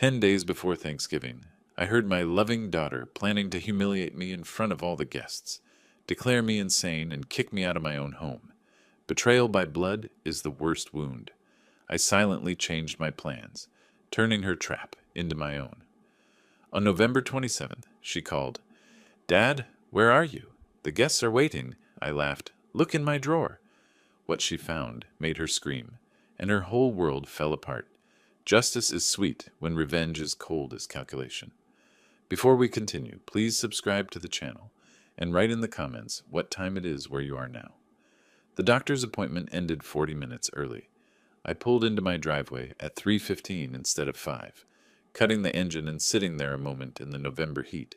10 days before Thanksgiving, I heard my loving daughter planning to humiliate me in front of all the guests, declare me insane, and kick me out of my own home. Betrayal by blood is the worst wound. I silently changed my plans, turning her trap into my own. On November 27th, she called. "Dad, where are you? The guests are waiting." I laughed. "Look in my drawer." What she found made her scream, and her whole world fell apart. Justice is sweet when revenge is cold as calculation. Before we continue, please subscribe to the channel and write in the comments what time it is where you are now. The doctor's appointment ended 40 minutes early. I pulled into my driveway at 3:15 instead of 5, cutting the engine and sitting there a moment in the November heat.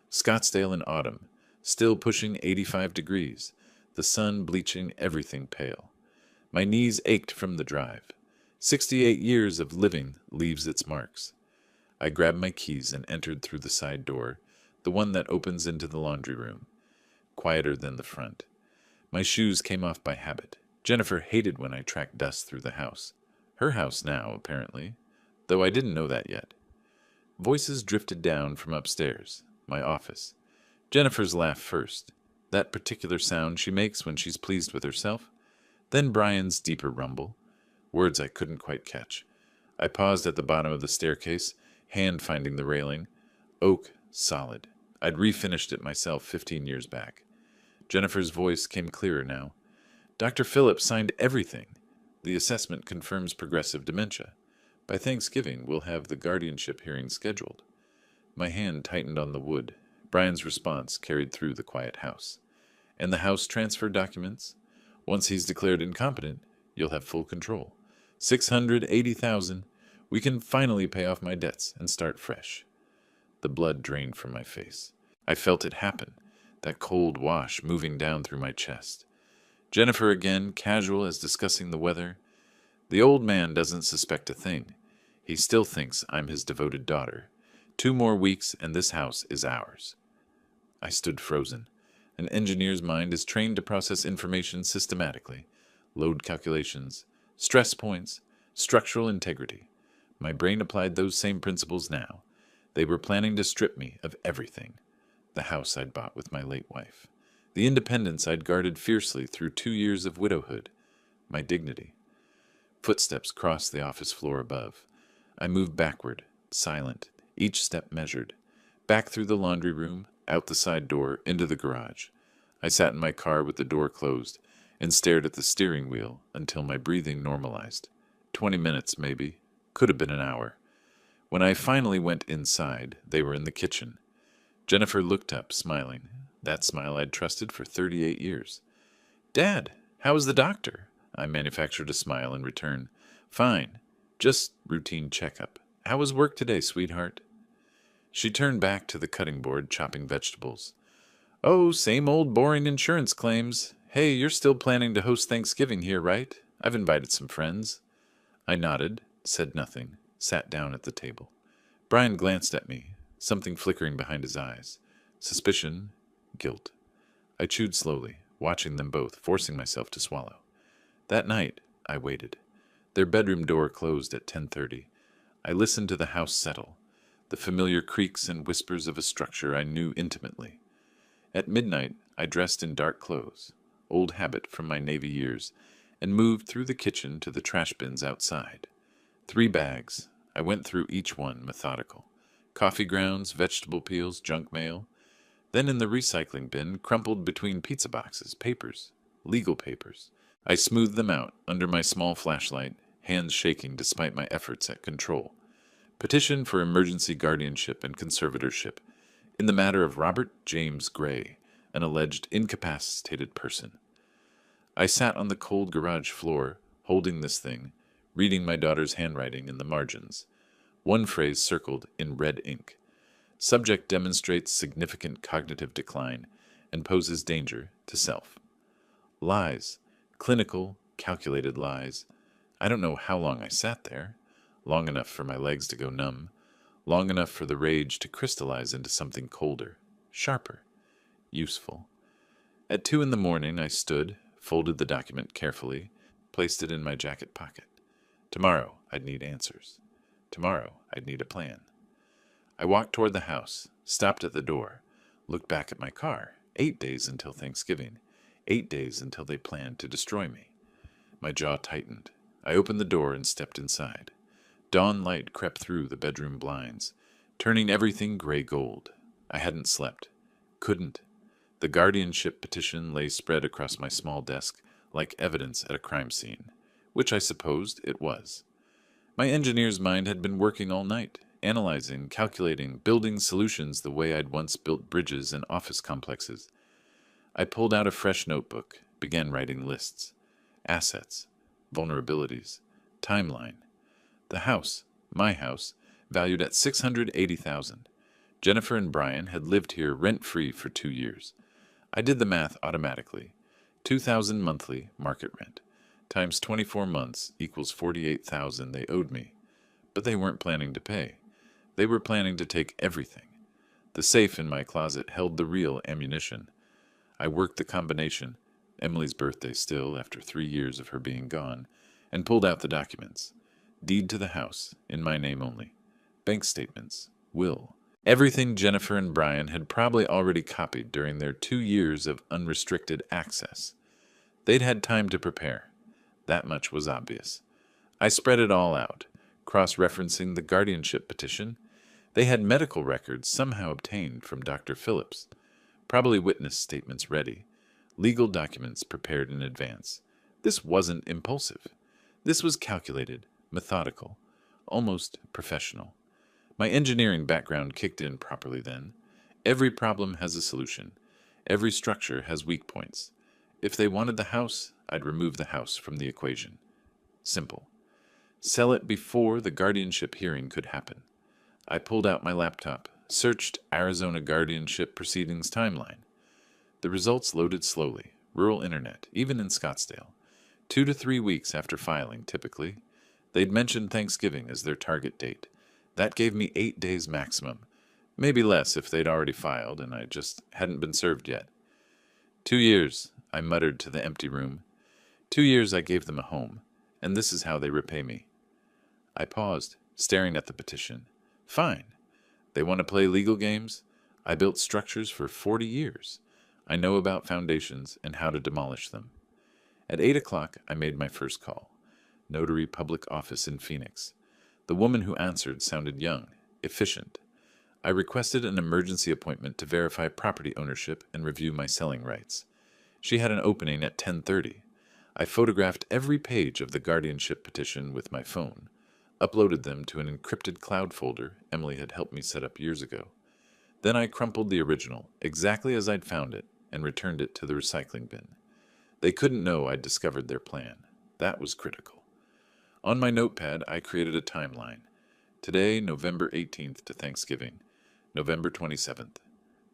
Scottsdale in autumn, still pushing 85 degrees, the sun bleaching everything pale. My knees ached from the drive. 68 years of living leaves its marks. I grabbed my keys and entered through the side door, the one that opens into the laundry room, quieter than the front. My shoes came off by habit. Jennifer hated when I tracked dust through the house. Her house now, apparently, though I didn't know that yet. Voices drifted down from upstairs, my office. Jennifer's laugh first, that particular sound she makes when she's pleased with herself. Then Brian's deeper rumble, words I couldn't quite catch. I paused at the bottom of the staircase, hand finding the railing. Oak, solid. I'd refinished it myself 15 years back. Jennifer's voice came clearer now. "Dr. Phillips signed everything. The assessment confirms progressive dementia. By Thanksgiving, we'll have the guardianship hearing scheduled." My hand tightened on the wood. Brian's response carried through the quiet house. "And the house transfer documents? Once he's declared incompetent, you'll have full control. 680,000. We can finally pay off my debts and start fresh." The blood drained from my face. I felt it happen, that cold wash moving down through my chest. Jennifer again, casual as discussing the weather. "The old man doesn't suspect a thing. He still thinks I'm his devoted daughter. 2 more weeks and this house is ours." I stood frozen. An engineer's mind is trained to process information systematically. Load calculations, stress points, structural integrity. My brain applied those same principles now. They were planning to strip me of everything. The house I'd bought with my late wife. The independence I'd guarded fiercely through 2 years of widowhood. My dignity. Footsteps crossed the office floor above. I moved backward, silent, each step measured. Back through the laundry room, out the side door, into the garage. I sat in my car with the door closed and stared at the steering wheel until my breathing normalized. 20 minutes, maybe. Could have been an hour. When I finally went inside, they were in the kitchen. Jennifer looked up, smiling. That smile I'd trusted for 38 years. "Dad, how is the doctor?" I manufactured a smile in return. "Fine. Just routine checkup. How was work today, sweetheart?" She turned back to the cutting board, chopping vegetables. "Oh, same old boring insurance claims. Hey, you're still planning to host Thanksgiving here, right? I've invited some friends." I nodded, said nothing, sat down at the table. Brian glanced at me, something flickering behind his eyes. Suspicion, guilt. I chewed slowly, watching them both, forcing myself to swallow. That night, I waited. Their bedroom door closed at 10:30. I listened to the house settle, the familiar creaks and whispers of a structure I knew intimately. At midnight, I dressed in dark clothes, old habit from my Navy years, and moved through the kitchen to the trash bins outside. 3 bags. I went through each one, methodical. Coffee grounds, vegetable peels, junk mail. Then in the recycling bin, crumpled between pizza boxes, papers, legal papers. I smoothed them out under my small flashlight, hands shaking despite my efforts at control. Petition for emergency guardianship and conservatorship in the matter of Robert James Gray, an alleged incapacitated person. I sat on the cold garage floor, holding this thing, reading my daughter's handwriting in the margins. One phrase circled in red ink. Subject demonstrates significant cognitive decline and poses danger to self. Lies. Clinical, calculated lies. I don't know how long I sat there. Long enough for my legs to go numb. Long enough for the rage to crystallize into something colder, sharper, useful. At 2 in the morning, I stood, folded the document carefully, placed it in my jacket pocket. Tomorrow, I'd need answers. Tomorrow, I'd need a plan. I walked toward the house, stopped at the door, looked back at my car. 8 days until Thanksgiving. 8 days until they planned to destroy me. My jaw tightened. I opened the door and stepped inside. Dawn light crept through the bedroom blinds, turning everything gray gold. I hadn't slept. Couldn't. The guardianship petition lay spread across my small desk like evidence at a crime scene, which I supposed it was. My engineer's mind had been working all night, analyzing, calculating, building solutions the way I'd once built bridges and office complexes. I pulled out a fresh notebook, began writing lists. Assets, vulnerabilities, timeline. The house, my house, valued at $680,000. Jennifer and Brian had lived here rent-free for 2 years. I did the math automatically. $2,000 monthly market rent times 24 months equals $48,000 they owed me. But they weren't planning to pay. They were planning to take everything. The safe in my closet held the real ammunition. I worked the combination, Emily's birthday still after 3 years of her being gone, and pulled out the documents. Deed to the house, in my name only. Bank statements, will. Everything Jennifer and Brian had probably already copied during their 2 years of unrestricted access. They'd had time to prepare. That much was obvious. I spread it all out, cross-referencing the guardianship petition. They had medical records somehow obtained from Dr. Phillips, probably witness statements ready, legal documents prepared in advance. This wasn't impulsive. This was calculated, methodical, almost professional. My engineering background kicked in properly then. Every problem has a solution. Every structure has weak points. If they wanted the house, I'd remove the house from the equation. Simple. Sell it before the guardianship hearing could happen. I pulled out my laptop, searched Arizona guardianship proceedings timeline. The results loaded slowly, rural internet, even in Scottsdale. 2 to 3 weeks after filing, typically. They'd mentioned Thanksgiving as their target date. That gave me 8 days maximum. Maybe less if they'd already filed and I just hadn't been served yet. 2 years, I muttered to the empty room. 2 years I gave them a home, and this is how they repay me. I paused, staring at the petition. Fine. They want to play legal games? I built structures for 40 years. I know about foundations and how to demolish them. At 8 o'clock, I made my first call. Notary Public Office in Phoenix. The woman who answered sounded young, efficient. I requested an emergency appointment to verify property ownership and review my selling rights. She had an opening at 10:30. I photographed every page of the guardianship petition with my phone, uploaded them to an encrypted cloud folder Emily had helped me set up years ago. Then I crumpled the original, exactly as I'd found it, and returned it to the recycling bin. They couldn't know I'd discovered their plan. That was critical. On my notepad, I created a timeline. Today, November 18th to Thanksgiving. November 27th.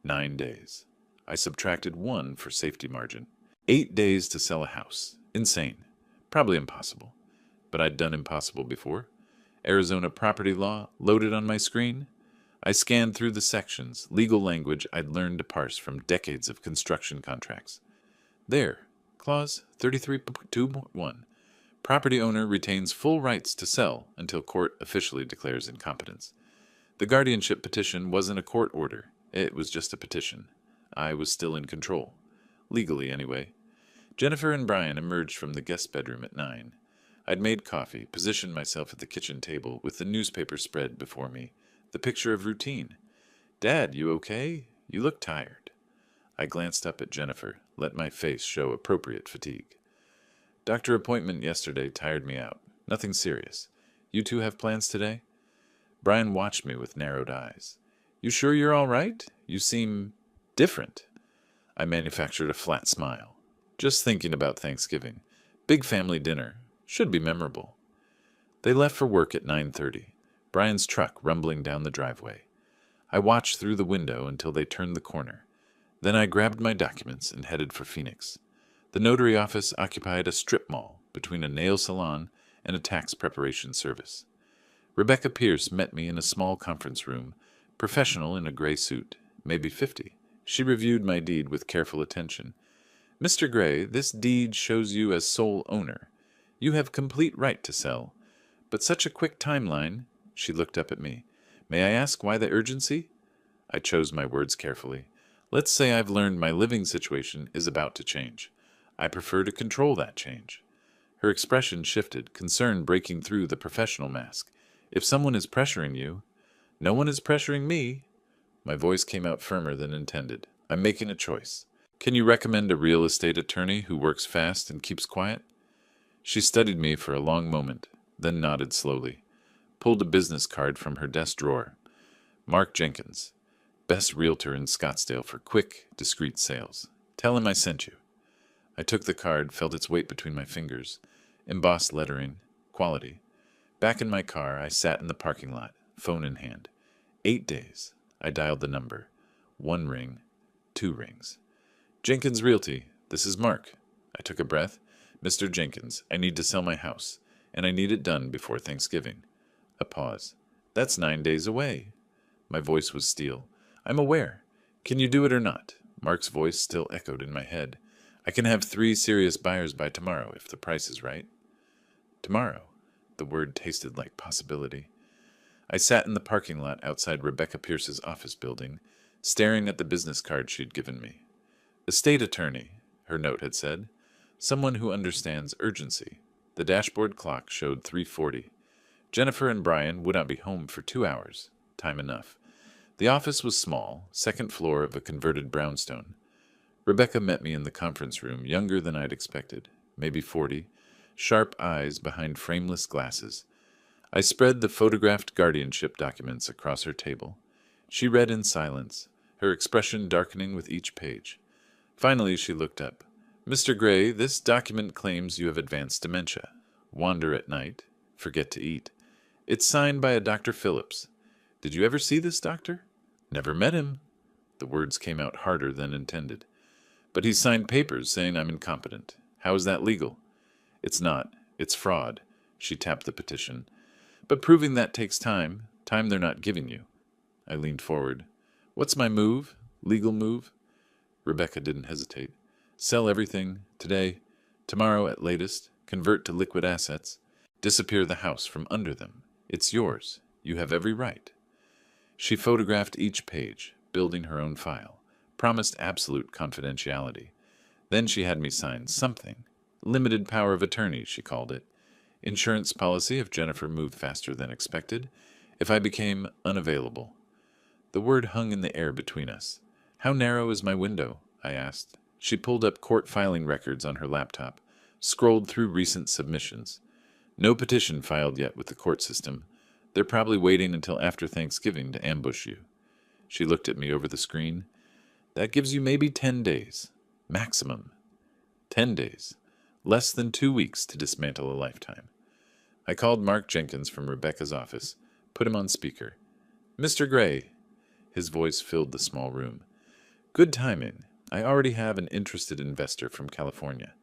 9 days. I subtracted 1 for safety margin. 8 days to sell a house. Insane. Probably impossible. But I'd done impossible before. Arizona property law loaded on my screen. I scanned through the sections, legal language I'd learned to parse from decades of construction contracts. There, Clause 33.2.1. Property owner retains full rights to sell until court officially declares incompetence. The guardianship petition wasn't a court order. It was just a petition. I was still in control. Legally, anyway. Jennifer and Brian emerged from the guest bedroom at 9. I'd made coffee, positioned myself at the kitchen table with the newspaper spread before me, the picture of routine. Dad, you okay? You look tired. I glanced up at Jennifer, let my face show appropriate fatigue. Doctor appointment yesterday tired me out. Nothing serious. You two have plans today? Brian watched me with narrowed eyes. You sure you're all right? You seem different. I manufactured a flat smile. Just thinking about Thanksgiving. Big family dinner. Should be memorable. They left for work at 9:30. Brian's truck rumbling down the driveway. I watched through the window until they turned the corner. Then I grabbed my documents and headed for Phoenix. The notary office occupied a strip mall between a nail salon and a tax preparation service. Rebecca Pierce met me in a small conference room, professional in a gray suit, maybe 50. She reviewed my deed with careful attention. Mr. Gray, this deed shows you as sole owner. You have complete right to sell, but such a quick timeline, She looked up at me. May I ask why the urgency? I chose my words carefully. Let's say I've learned my living situation is about to change. I prefer to control that change. Her expression shifted, concern breaking through the professional mask. If someone is pressuring you, no one is pressuring me. My voice came out firmer than intended. I'm making a choice. Can you recommend a real estate attorney who works fast and keeps quiet? She studied me for a long moment, then nodded slowly, pulled a business card from her desk drawer. Mark Jenkins, best realtor in Scottsdale for quick, discreet sales. Tell him I sent you. I took the card, felt its weight between my fingers. Embossed lettering, quality. Back in my car, I sat in the parking lot, phone in hand. 8 days. I dialed the number. 1 ring, 2 rings. Jenkins Realty, this is Mark. I took a breath. Mr. Jenkins, I need to sell my house, and I need it done before Thanksgiving. A pause. That's 9 days away. My voice was steel. I'm aware. Can you do it or not? Mark's voice still echoed in my head. I can have 3 serious buyers by tomorrow if the price is right. Tomorrow. The word tasted like possibility. I sat in the parking lot outside Rebecca Pierce's office building, staring at the business card she'd given me. Estate attorney, her note had said. Someone who understands urgency. The dashboard clock showed 3:40. Jennifer and Brian would not be home for 2 hours. Time enough. The office was small, second floor of a converted brownstone. Rebecca met me in the conference room, younger than I'd expected, maybe 40, sharp eyes behind frameless glasses. I spread the photographed guardianship documents across her table. She read in silence, her expression darkening with each page. Finally, she looked up. Mr. Gray, this document claims you have advanced dementia. Wander at night. Forget to eat. It's signed by a Dr. Phillips. Did you ever see this doctor? Never met him. The words came out harder than intended. But he signed papers saying I'm incompetent. How is that legal? It's not. It's fraud. She tapped the petition. But proving that takes time they're not giving you. I leaned forward. What's my move? Legal move? Rebecca didn't hesitate. Sell everything, today, tomorrow at latest, convert to liquid assets, disappear the house from under them. It's yours. You have every right. She photographed each page, building her own file, promised absolute confidentiality. Then she had me sign something. Limited power of attorney, she called it. Insurance policy if Jennifer moved faster than expected, if I became unavailable. The word hung in the air between us. How narrow is my window? I asked. She pulled up court filing records on her laptop, scrolled through recent submissions. No petition filed yet with the court system. They're probably waiting until after Thanksgiving to ambush you. She looked at me over the screen. That gives you maybe 10 days. Maximum. 10 days. Less than 2 weeks to dismantle a lifetime. I called Mark Jenkins from Rebecca's office, put him on speaker. Mr. Gray. His voice filled the small room. Good timing. I already have an interested investor from California.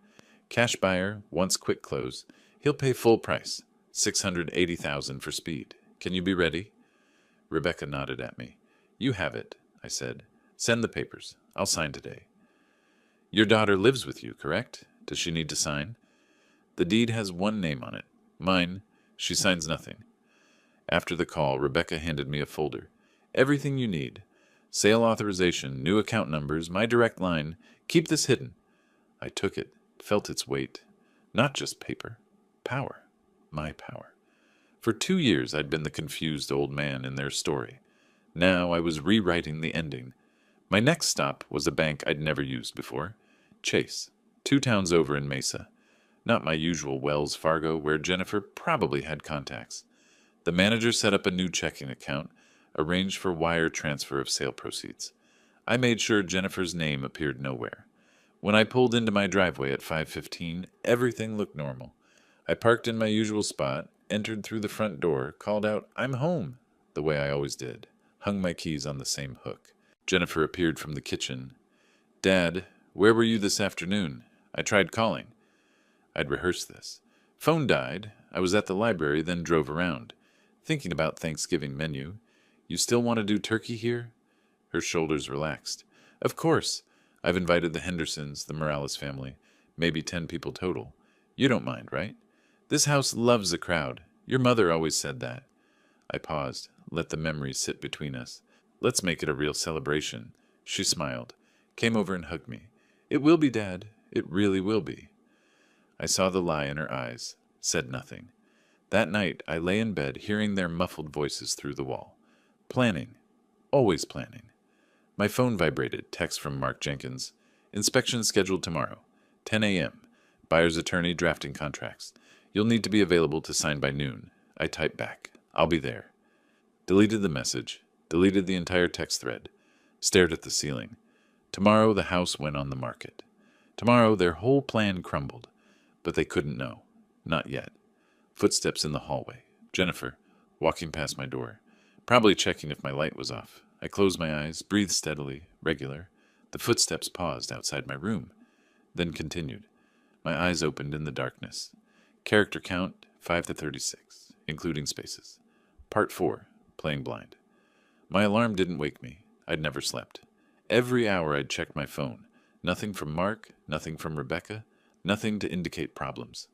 Cash buyer, wants quick close. He'll pay full price, $680,000 for speed. Can you be ready? Rebecca nodded at me. You have it, I said. Send the papers. I'll sign today. Your daughter lives with you, correct? Does she need to sign? The deed has one name on it. Mine. She signs nothing. After the call, Rebecca handed me a folder. Everything you need. Sale authorization, new account numbers, my direct line. Keep this hidden. I took it, felt its weight. Not just paper. Power. My power. For 2 years I'd been the confused old man in their story. Now I was rewriting the ending. My next stop was a bank I'd never used before. Chase, 2 towns over in Mesa. Not my usual Wells Fargo, where Jennifer probably had contacts. The manager set up a new checking account, arranged for wire transfer of sale proceeds. I made sure Jennifer's name appeared nowhere. When I pulled into my driveway at 5:15, everything looked normal. I parked in my usual spot, entered through the front door, called out, I'm home, the way I always did, hung my keys on the same hook. Jennifer appeared from the kitchen. Dad, where were you this afternoon? I tried calling. I'd rehearsed this. Phone died. I was at the library, then drove around, thinking about Thanksgiving menu. You still want to do turkey here? Her shoulders relaxed. Of course. I've invited the Hendersons, the Morales family, maybe 10 people total. You don't mind, right? This house loves a crowd. Your mother always said that. I paused, let the memories sit between us. Let's make it a real celebration. She smiled, came over and hugged me. It will be, Dad. It really will be. I saw the lie in her eyes, said nothing. That night, I lay in bed, hearing their muffled voices through the wall. Planning. Always planning. My phone vibrated, text from Mark Jenkins. Inspection scheduled tomorrow, 10 a.m. Buyer's attorney drafting contracts. You'll need to be available to sign by noon. I typed back. I'll be there. Deleted the message. Deleted the entire text thread. Stared at the ceiling. Tomorrow the house went on the market. Tomorrow their whole plan crumbled. But they couldn't know. Not yet. Footsteps in the hallway. Jennifer, walking past my door. Probably checking if my light was off. I closed my eyes, breathed steadily, regular. The footsteps paused outside my room, then continued. My eyes opened in the darkness. Character count, 5 to 36, including spaces. Part 4, playing blind. My alarm didn't wake me. I'd never slept. Every hour I'd checked my phone. Nothing from Mark, nothing from Rebecca, nothing to indicate problems.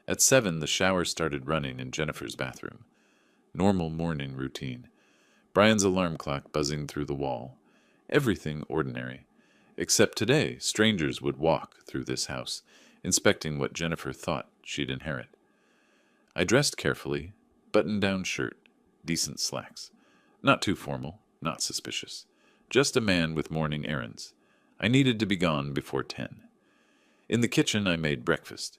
At 7, the shower started running in Jennifer's bathroom. Normal morning routine. Brian's alarm clock buzzing through the wall. Everything ordinary. Except today, strangers would walk through this house, inspecting what Jennifer thought she'd inherit. I dressed carefully, button-down shirt, decent slacks. Not too formal, not suspicious. Just a man with morning errands. I needed to be gone before 10. In the kitchen, I made breakfast.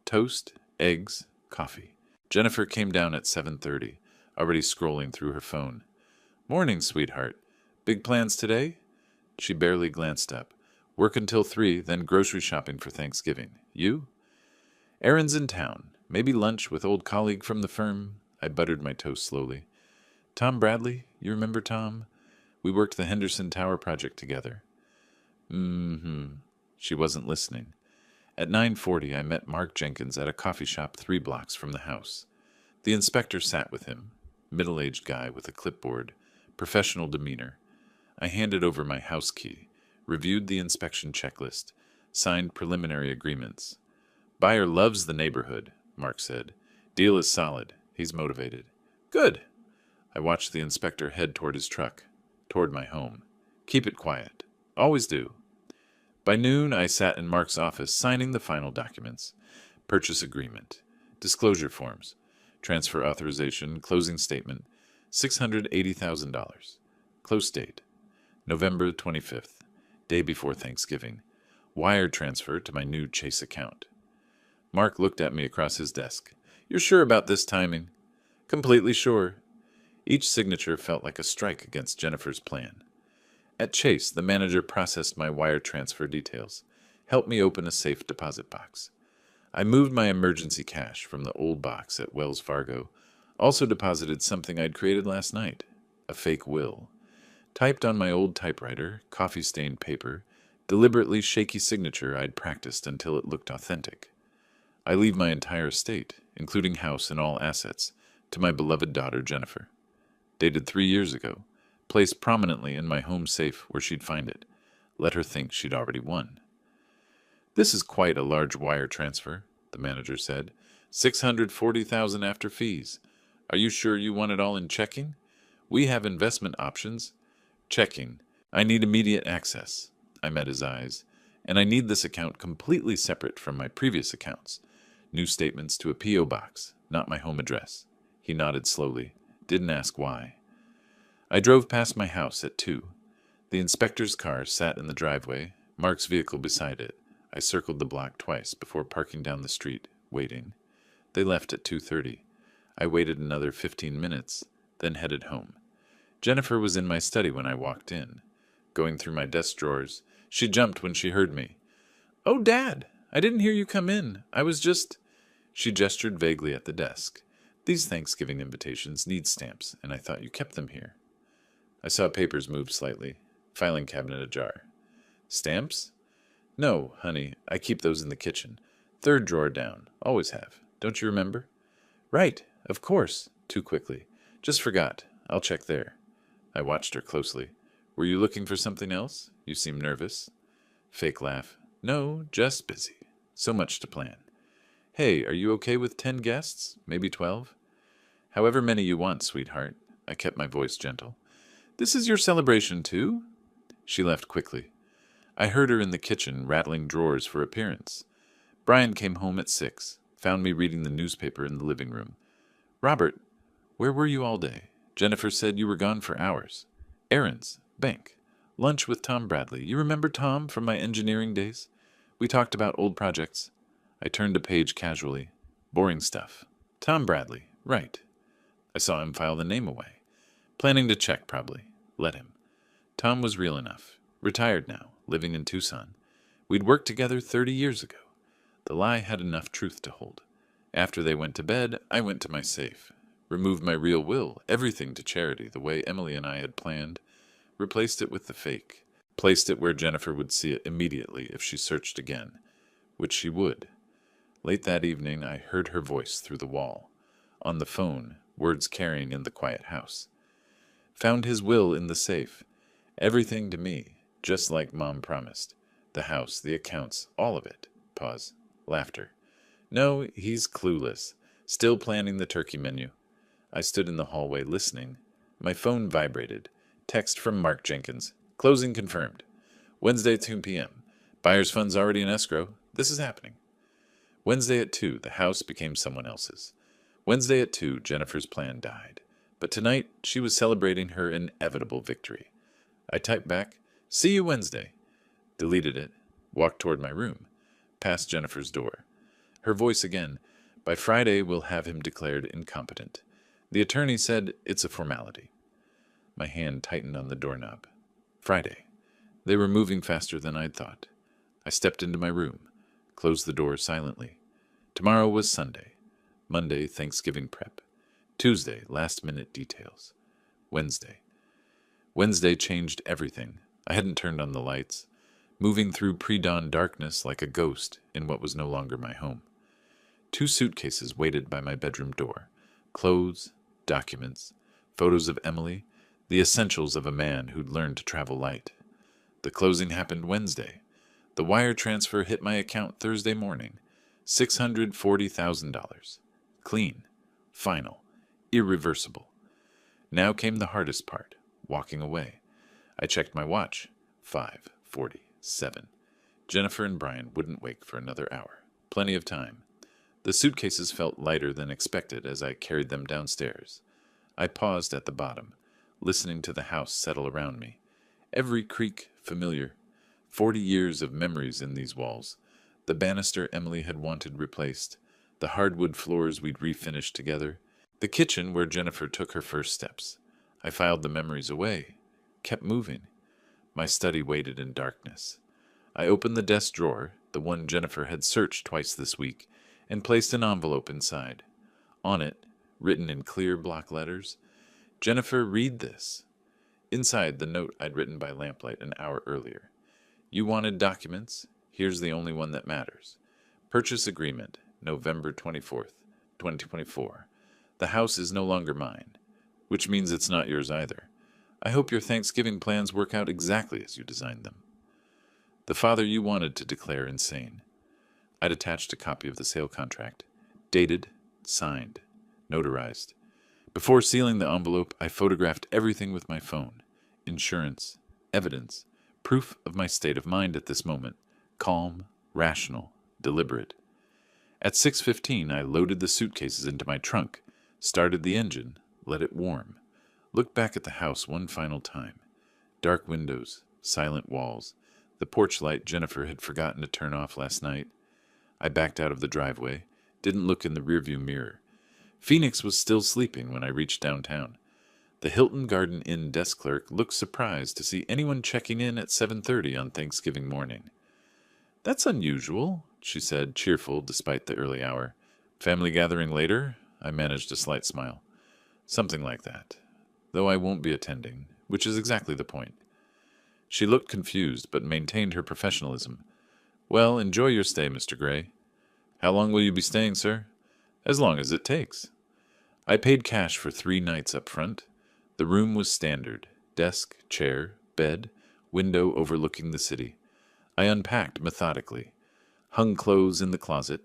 Toast, eggs, coffee. Jennifer came down at 7:30, already scrolling through her phone. Morning, sweetheart. Big plans today? She barely glanced up. Work until 3, then grocery shopping for Thanksgiving. You? Errands in town. Maybe lunch with old colleague from the firm. I buttered my toast slowly. Tom Bradley, you remember Tom? We worked the Henderson Tower project together. She wasn't listening. At 9:40, I met Mark Jenkins at a coffee shop 3 blocks from the house. The inspector sat with him, middle-aged guy with a clipboard, professional demeanor. I handed over my house key, reviewed the inspection checklist, signed preliminary agreements. Buyer loves the neighborhood, Mark said. Deal is solid. He's motivated. Good. I watched the inspector head toward his truck, toward my home. Keep it quiet. Always do. By noon, I sat in Mark's office signing the final documents. Purchase agreement, disclosure forms, transfer authorization, closing statement, $680,000. Close date, November 25th, day before Thanksgiving. Wire transfer to my new Chase account. Mark looked at me across his desk. You're sure about this timing? Completely sure. Each signature felt like a strike against Jennifer's plan. At Chase, the manager processed my wire transfer details, helped me open a safe deposit box. I moved my emergency cash from the old box at Wells Fargo, also deposited something I'd created last night, a fake will. Typed on my old typewriter, coffee-stained paper, deliberately shaky signature I'd practiced until it looked authentic. I leave my entire estate, including house and all assets, to my beloved daughter Jennifer. Dated 3 years ago, placed prominently in my home safe where she'd find it. Let her think she'd already won. This is quite a large wire transfer, the manager said. $640,000 after fees. Are you sure you want it all in checking? We have investment options. Checking. I need immediate access. I met his eyes. And I need this account completely separate from my previous accounts. New statements to a P.O. box, not my home address. He nodded slowly. Didn't ask why. I drove past my house at 2. The inspector's car sat in the driveway, Mark's vehicle beside it. I circled the block twice before parking down the street, waiting. They left at 2:30. I waited another 15 minutes, then headed home. Jennifer was in my study when I walked in. Going through my desk drawers, she jumped when she heard me. Oh, Dad, I didn't hear you come in. I was just... She gestured vaguely at the desk. These Thanksgiving invitations need stamps, and I thought you kept them here. I saw papers move slightly, filing cabinet ajar. Stamps? No, honey, I keep those in the kitchen. 3rd drawer down. Always have. Don't you remember? Right, of course. Too quickly. Just forgot. I'll check there. I watched her closely. Were you looking for something else? You seem nervous. Fake laugh. No, just busy. So much to plan. Hey, are you okay with 10 guests? Maybe 12? However many you want, sweetheart. I kept my voice gentle. This is your celebration, too? She left quickly. I heard her in the kitchen rattling drawers for appearance. Brian came home at 6, found me reading the newspaper in the living room. Robert, where were you all day? Jennifer said you were gone for hours. Errands, bank, lunch with Tom Bradley. You remember Tom from my engineering days? We talked about old projects. I turned a page casually. Boring stuff. Tom Bradley, right. I saw him file the name away. Planning to check, probably. Let him. Tom was real enough. Retired now, living in Tucson. We'd worked together 30 years ago. The lie had enough truth to hold. After they went to bed, I went to my safe. Removed my real will, everything to charity, the way Emily and I had planned. Replaced it with the fake. Placed it where Jennifer would see it immediately if she searched again. Which she would. Late that evening, I heard her voice through the wall. On the phone, words carrying in the quiet house. Found his will in the safe. Everything to me, just like Mom promised. The house, the accounts, all of it. Pause. Laughter. No, he's clueless. Still planning the turkey menu. I stood in the hallway listening. My phone vibrated. Text from Mark Jenkins. Closing confirmed. Wednesday at 2 p.m. Buyer's funds already in escrow. This is happening. Wednesday at 2, the house became someone else's. Wednesday at 2, Jennifer's plan died. But tonight, she was celebrating her inevitable victory. I typed back, see you Wednesday. Deleted it. Walked toward my room. Past Jennifer's door. Her voice again. By Friday, we'll have him declared incompetent. The attorney said it's a formality. My hand tightened on the doorknob. Friday. They were moving faster than I'd thought. I stepped into my room. Closed the door silently. Tomorrow was Sunday. Monday, Thanksgiving prep. Tuesday, last-minute details. Wednesday. Wednesday changed everything. I hadn't turned on the lights. Moving through pre-dawn darkness like a ghost in what was no longer my home. 2 suitcases waited by my bedroom door. Clothes, documents, photos of Emily, the essentials of a man who'd learned to travel light. The closing happened Wednesday. The wire transfer hit my account Thursday morning. $640,000. Clean. Final. Irreversible. Now came the hardest part, walking away. I checked my watch. 5:47. Jennifer and Brian wouldn't wake for another hour. Plenty of time. The suitcases felt lighter than expected as I carried them downstairs. I paused at the bottom, listening to the house settle around me. Every creak familiar. 40 years of memories in these walls. The banister Emily had wanted replaced. The hardwood floors we'd refinished together. The kitchen where Jennifer took her first steps. I filed the memories away. Kept moving. My study waited in darkness. I opened the desk drawer, the one Jennifer had searched twice this week, and placed an envelope inside. On it, written in clear block letters, Jennifer, read this. Inside, the note I'd written by lamplight an hour earlier. You wanted documents? Here's the only one that matters. Purchase agreement, November 24th, 2024. The house is no longer mine, which means it's not yours either. I hope your Thanksgiving plans work out exactly as you designed them. The father you wanted to declare insane. I'd attached a copy of the sale contract. Dated, signed, notarized. Before sealing the envelope, I photographed everything with my phone. Insurance, evidence, proof of my state of mind at this moment. Calm, rational, deliberate. At 6:15, I loaded the suitcases into my trunk, started the engine, let it warm. Looked back at the house one final time. Dark windows, silent walls, the porch light Jennifer had forgotten to turn off last night. I backed out of the driveway, didn't look in the rearview mirror. Phoenix was still sleeping when I reached downtown. The Hilton Garden Inn desk clerk looked surprised to see anyone checking in at 7:30 on Thanksgiving morning. That's unusual, she said, cheerful despite the early hour. Family gathering later? I managed a slight smile. Something like that. Though I won't be attending, which is exactly the point. She looked confused, but maintained her professionalism. Well, enjoy your stay, Mr. Gray. How long will you be staying, sir? As long as it takes. I paid cash for 3 nights up front. The room was standard. Desk, chair, bed, window overlooking the city. I unpacked methodically. Hung clothes in the closet.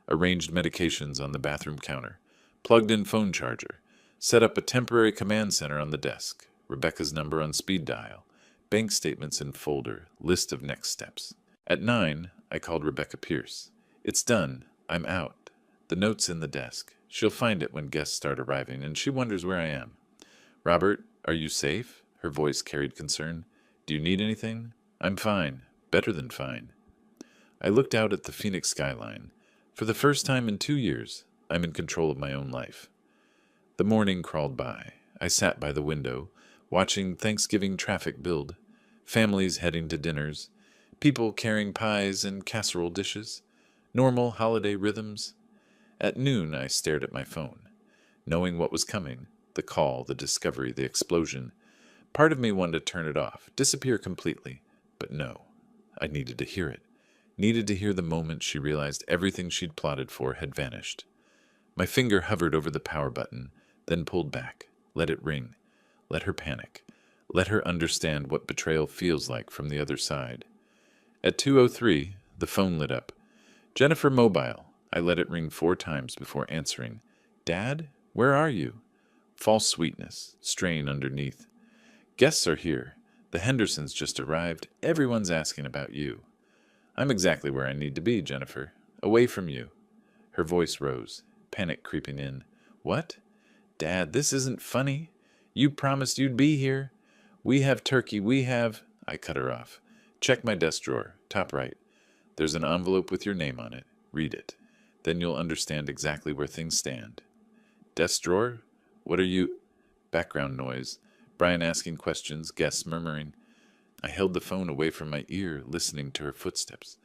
Arranged medications on the bathroom counter. Plugged in phone charger. Set up a temporary command center on the desk. Rebecca's number on speed dial. Bank statements in folder. List of next steps. At 9, I called Rebecca Pierce. It's done. I'm out. The note's in the desk. She'll find it when guests start arriving, and she wonders where I am. Robert, are you safe? Her voice carried concern. Do you need anything? I'm fine. Better than fine. I looked out at the Phoenix skyline. For the first time in 2 years, I'm in control of my own life. The morning crawled by. I sat by the window, watching Thanksgiving traffic build. Families heading to dinners. People carrying pies and casserole dishes. Normal holiday rhythms. At noon, I stared at my phone. Knowing what was coming, the call, the discovery, the explosion. Part of me wanted to turn it off, disappear completely. But no, I needed to hear it. Needed to hear the moment she realized everything she'd plotted for had vanished. My finger hovered over the power button, then pulled back. Let it ring. Let her panic. Let her understand what betrayal feels like from the other side. At 2:03, the phone lit up. Jennifer Mobile. I let it ring 4 times before answering. Dad, where are you? False sweetness, strain underneath. Guests are here. The Hendersons just arrived. Everyone's asking about you. I'm exactly where I need to be, Jennifer. Away from you. Her voice rose, panic creeping in. What? Dad, this isn't funny. You promised you'd be here. We have turkey, we have... I cut her off. Check my desk drawer, top right. There's an envelope with your name on it. Read it. Then you'll understand exactly where things stand. Desk drawer? What are you... Background noise. Brian asking questions, guests murmuring. I held the phone away from my ear, listening to her footsteps.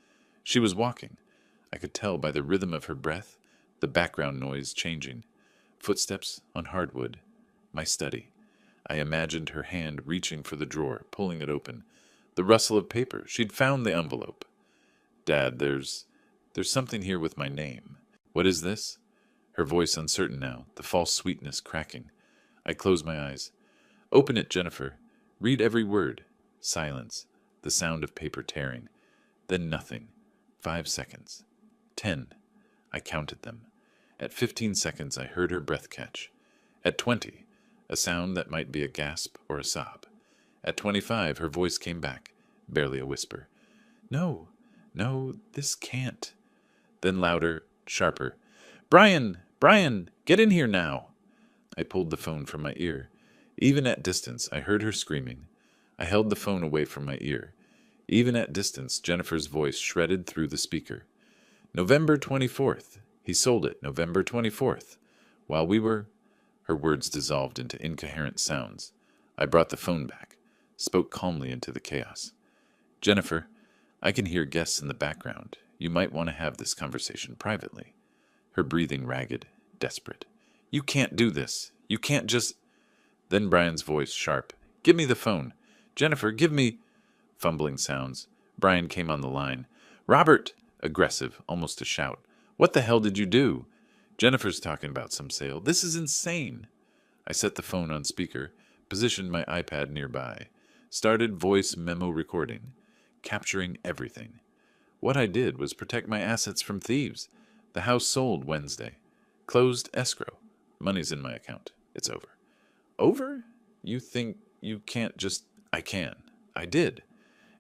She was walking. I could tell by the rhythm of her breath, the background noise changing. Footsteps on hardwood. My study. I imagined her hand reaching for the drawer, pulling it open. The rustle of paper. She'd found the envelope. Dad, there's something here with my name. What is this? Her voice uncertain now, the false sweetness cracking. I closed my eyes. Open it, Jennifer. Read every word. Silence. The sound of paper tearing. Then nothing. 5 seconds. 10. I counted them. At 15 seconds, I heard her breath catch. At 20, a sound that might be a gasp or a sob. At 25, her voice came back, barely a whisper. No, this can't. Then louder, sharper. Brian, get in here now. I pulled the phone from my ear. Even at distance, I heard her screaming. I held the phone away from my ear. Even at distance, Jennifer's voice shredded through the speaker. November 24th. He sold it, November 24th. While we were... Her words dissolved into incoherent sounds. I brought the phone back, spoke calmly into the chaos. Jennifer, I can hear guests in the background. You might want to have this conversation privately. Her breathing ragged, desperate. You can't do this. You can't just... Then Brian's voice, sharp. Give me the phone. Jennifer, give me... Fumbling sounds. Brian came on the line. Robert! Aggressive, almost a shout. What the hell did you do? Jennifer's talking about some sale. This is insane. I set the phone on speaker, positioned my iPad nearby, started voice memo recording, capturing everything. What I did was protect my assets from thieves. The house sold Wednesday. Closed escrow. Money's in my account. It's over. Over? You think you can't just... I can. I did.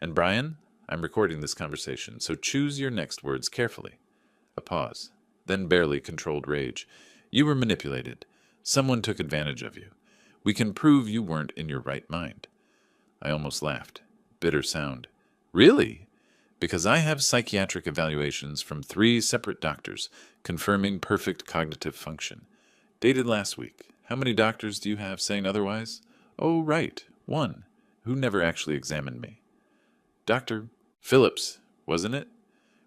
And Brian, I'm recording this conversation, so choose your next words carefully. A pause. Then barely controlled rage. You were manipulated. Someone took advantage of you. We can prove you weren't in your right mind. I almost laughed. Bitter sound. Really? Because I have psychiatric evaluations from 3 separate doctors confirming perfect cognitive function. Dated last week. How many doctors do you have saying otherwise? Oh, right. 1. Who never actually examined me. Dr. Phillips, wasn't it?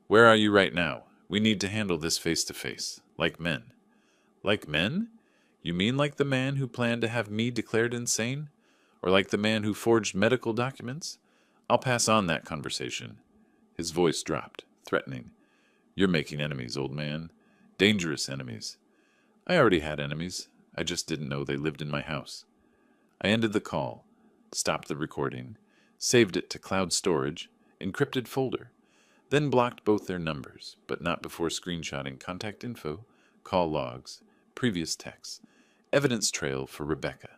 Where are you right now? We need to handle this face to face, like men. Like men? You mean like the man who planned to have me declared insane? Or like the man who forged medical documents? I'll pass on that conversation. His voice dropped, threatening. You're making enemies, old man. Dangerous enemies. I already had enemies. I just didn't know they lived in my house. I ended the call, stopped the recording, saved it to cloud storage, encrypted folder, then blocked both their numbers, but not before screenshotting contact info, call logs, previous texts, Evidence trail for Rebecca.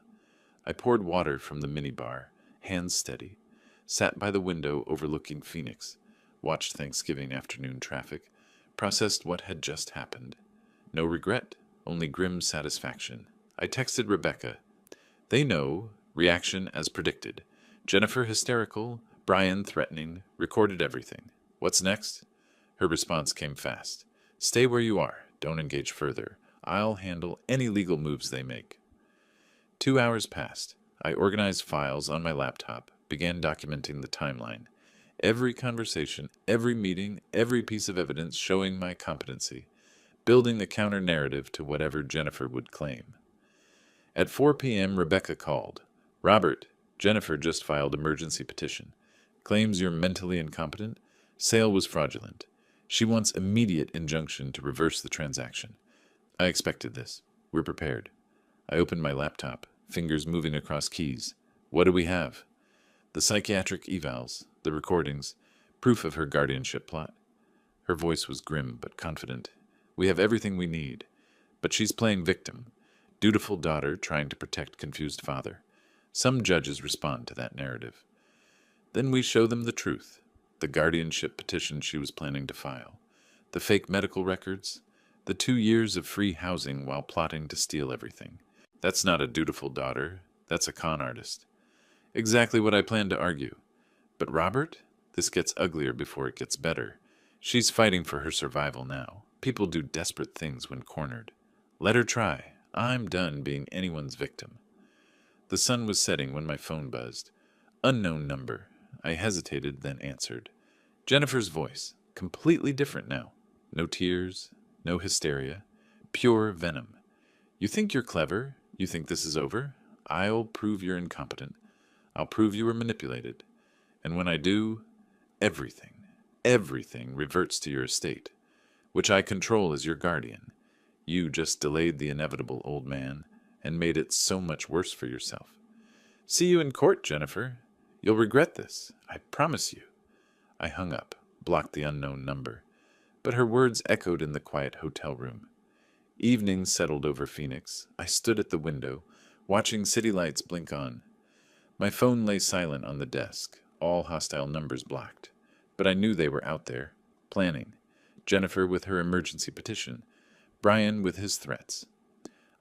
I poured water from the minibar, hands steady, sat by the window overlooking Phoenix, watched Thanksgiving afternoon traffic, processed what had just happened. No regret, only grim satisfaction. I texted Rebecca. They know, reaction as predicted. Jennifer hysterical, Brian threatening, recorded everything. What's next? Her response came fast. Stay where you are, don't engage further. I'll handle any legal moves they make. 2 hours passed. I organized files on my laptop, began documenting the timeline. Every conversation, every meeting, every piece of evidence showing my competency, building the counter-narrative to whatever Jennifer would claim. At 4 p.m., Rebecca called. Robert, Jennifer just filed emergency petition. Claims you're mentally incompetent. Sale was fraudulent. She wants immediate injunction to reverse the transaction. I expected this. We're prepared. I opened my laptop, fingers moving across keys. What do we have? The psychiatric evals, the recordings, proof of her guardianship plot. Her voice was grim but confident. We have everything we need. But she's playing victim. Dutiful daughter trying to protect confused father. Some judges respond to that narrative. Then we show them the truth. The guardianship petition she was planning to file. The fake medical records. The 2 years of free housing while plotting to steal everything. That's not a dutiful daughter. That's a con artist. Exactly what I planned to argue. But Robert? This gets uglier before it gets better. She's fighting for her survival now. People do desperate things when cornered. Let her try. I'm done being anyone's victim. The sun was setting when my phone buzzed. Unknown number. I hesitated, then answered. Jennifer's voice. Completely different now. No tears, no hysteria. Pure venom. You think you're clever? You think this is over? I'll prove you're incompetent. I'll prove you were manipulated. And when I do, everything reverts to your estate, which I control as your guardian. You just delayed the inevitable, old man, and made it so much worse for yourself. See you in court, Jennifer. You'll regret this, I promise you. I hung up, blocked the unknown number, but her words echoed in the quiet hotel room. Evening settled over Phoenix. I stood at the window, watching city lights blink on. My phone lay silent on the desk, all hostile numbers blocked. But I knew they were out there, planning. Jennifer with her emergency petition, Brian with his threats.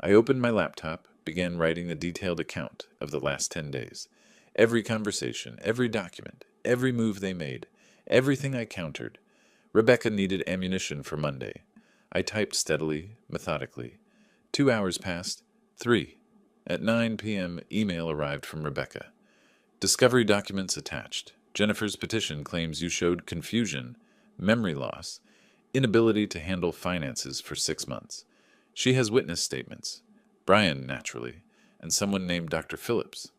I opened my laptop, began writing a detailed account of the last 10 days. Every conversation, every document, every move they made, everything I countered. Rebecca needed ammunition for Monday. I typed steadily, methodically. 2 hours passed. 3. At 9 p.m., email arrived from Rebecca. Discovery documents attached. Jennifer's petition claims you showed confusion, memory loss, inability to handle finances for 6 months. She has witness statements. Brian, naturally, and someone named Dr. Phillips.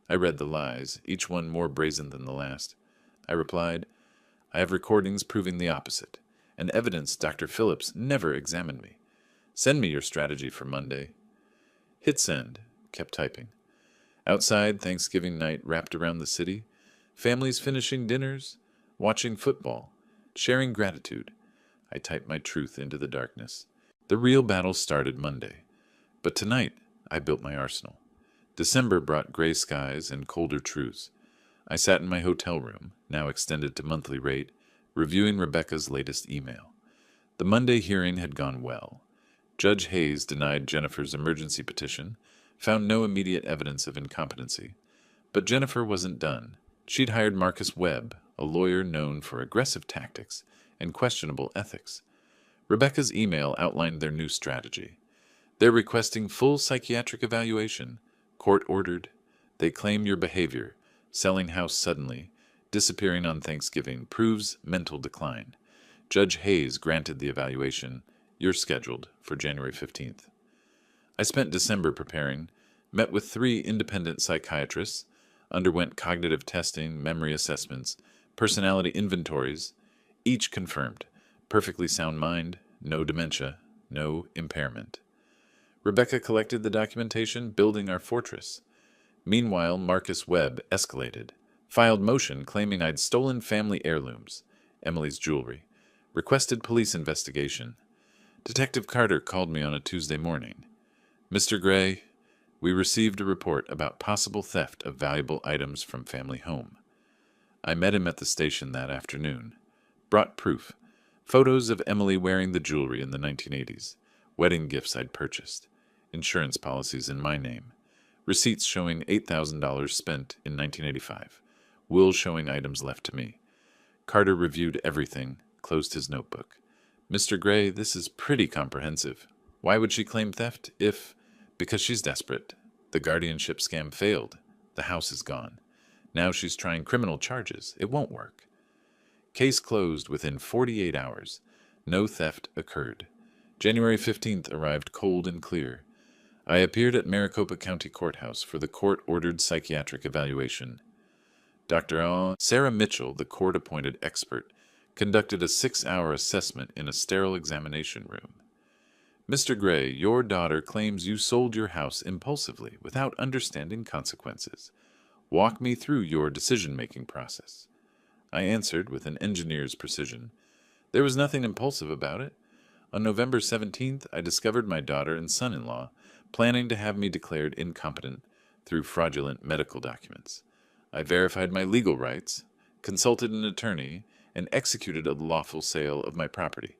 I read the lies, each one more brazen than the last. I replied, I have recordings proving the opposite, and evidence Dr. Phillips never examined me. Send me your strategy for Monday. Hit send. Kept typing. Outside, Thanksgiving night wrapped around the city, families finishing dinners, watching football, sharing gratitude. I typed my truth into the darkness. The real battle started Monday. But tonight, I built my arsenal. December brought gray skies and colder truths. I sat in my hotel room, now extended to monthly rate, reviewing Rebecca's latest email. The Monday hearing had gone well. Judge Hayes denied Jennifer's emergency petition, found no immediate evidence of incompetency. But Jennifer wasn't done. She'd hired Marcus Webb, a lawyer known for aggressive tactics and questionable ethics. Rebecca's email outlined their new strategy. They're requesting full psychiatric evaluation, court-ordered. They claim your behavior, selling house suddenly, disappearing on Thanksgiving, proves mental decline. Judge Hayes granted the evaluation. You're scheduled for January 15th. I spent December preparing, met with 3 independent psychiatrists, underwent cognitive testing, memory assessments, personality inventories, each confirmed. Perfectly sound mind, no dementia, no impairment. Rebecca collected the documentation, building our fortress. Meanwhile, Marcus Webb escalated, filed motion claiming I'd stolen family heirlooms, Emily's jewelry, requested police investigation. Detective Carter called me on a Tuesday morning. Mr. Gray, we received a report about possible theft of valuable items from family home. I met him at the station that afternoon. Brought proof. Photos of Emily wearing the jewelry in the 1980s. Wedding gifts I'd purchased. Insurance policies in my name. Receipts showing $8,000 spent in 1985. Will showing items left to me. Carter reviewed everything, closed his notebook. Mr. Gray, this is pretty comprehensive. Why would she claim theft if... Because she's desperate. The guardianship scam failed. The house is gone. Now she's trying criminal charges. It won't work. Case closed within 48 hours. No theft occurred. January 15th arrived cold and clear. I appeared at Maricopa County Courthouse for the court-ordered psychiatric evaluation. Dr. Sarah Mitchell, the court-appointed expert, conducted a 6-hour assessment in a sterile examination room. Mr. Gray, your daughter claims you sold your house impulsively without understanding consequences. Walk me through your decision-making process. I answered with an engineer's precision. There was nothing impulsive about it. On November 17th, I discovered my daughter and son-in-law planning to have me declared incompetent through fraudulent medical documents. I verified my legal rights, consulted an attorney, and executed a lawful sale of my property.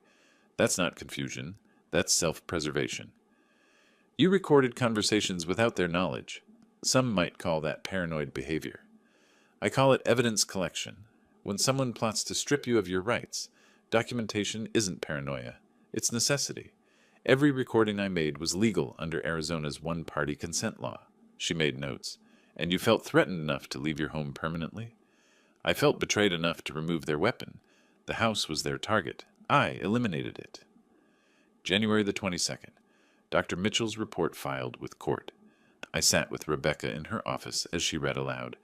That's not confusion. That's self-preservation. You recorded conversations without their knowledge. Some might call that paranoid behavior. I call it evidence collection. When someone plots to strip you of your rights, documentation isn't paranoia. It's necessity. Every recording I made was legal under Arizona's one-party consent law. She made notes. And you felt threatened enough to leave your home permanently? I felt betrayed enough to remove their weapon. The house was their target. I eliminated it. January the 22nd. Dr. Mitchell's report filed with court. I sat with Rebecca in her office as she read aloud.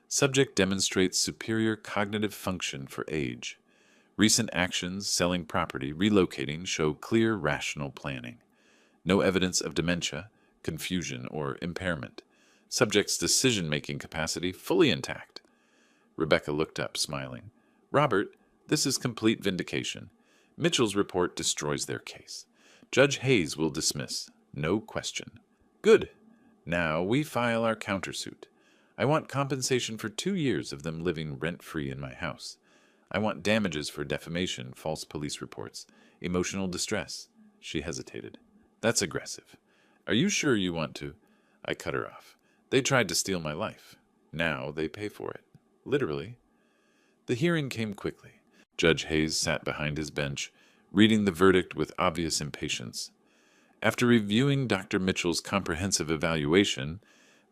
Subject demonstrates superior cognitive function for age. Recent actions, selling property, relocating, show clear rational planning. No evidence of dementia, confusion, or impairment. Subject's decision-making capacity fully intact. Rebecca looked up, smiling. Robert, this is complete vindication. Mitchell's report destroys their case. Judge Hayes will dismiss. No question. Good. Now we file our countersuit. I want compensation for 2 years of them living rent-free in my house. I want damages for defamation, false police reports, emotional distress. She hesitated. That's aggressive. Are you sure you want to? I cut her off. They tried to steal my life. Now they pay for it. Literally. The hearing came quickly. Judge Hayes sat behind his bench, reading the verdict with obvious impatience. After reviewing Dr. Mitchell's comprehensive evaluation,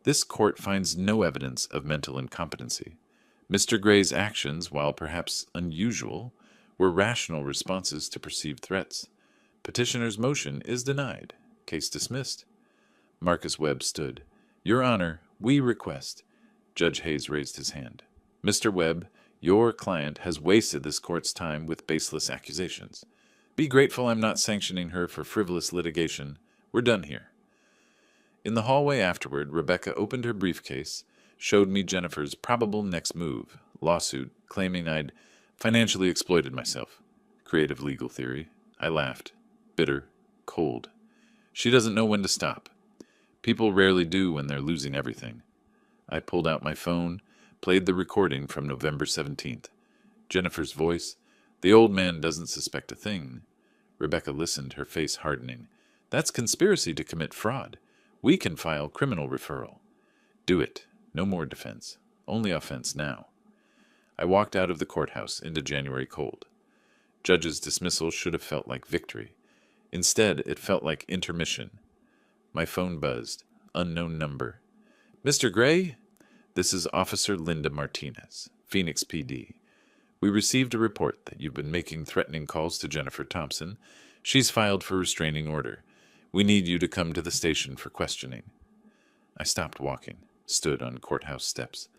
this court finds no evidence of mental incompetency. Mr. Gray's actions, while perhaps unusual, were rational responses to perceived threats. Petitioner's motion is denied. Case dismissed. Marcus Webb stood. Your Honor, we request. Judge Hayes raised his hand. Mr. Webb, your client has wasted this court's time with baseless accusations. Be grateful I'm not sanctioning her for frivolous litigation. We're done here. In the hallway afterward, Rebecca opened her briefcase, showed me Jennifer's probable next move, lawsuit, claiming I'd financially exploited myself. Creative legal theory. I laughed. Bitter. Cold. She doesn't know when to stop. People rarely do when they're losing everything. I pulled out my phone, played the recording from November 17th. Jennifer's voice. The old man doesn't suspect a thing. Rebecca listened, her face hardening. That's conspiracy to commit fraud. We can file criminal referral. Do it. No more defense. Only offense now. I walked out of the courthouse into January cold. Judge's dismissal should have felt like victory. Instead, it felt like intermission. My phone buzzed. Unknown number. Mr. Gray? This is Officer Linda Martinez, Phoenix PD. We received a report that you've been making threatening calls to Jennifer Thompson. She's filed for restraining order. We need you to come to the station for questioning. I stopped walking, stood on courthouse steps.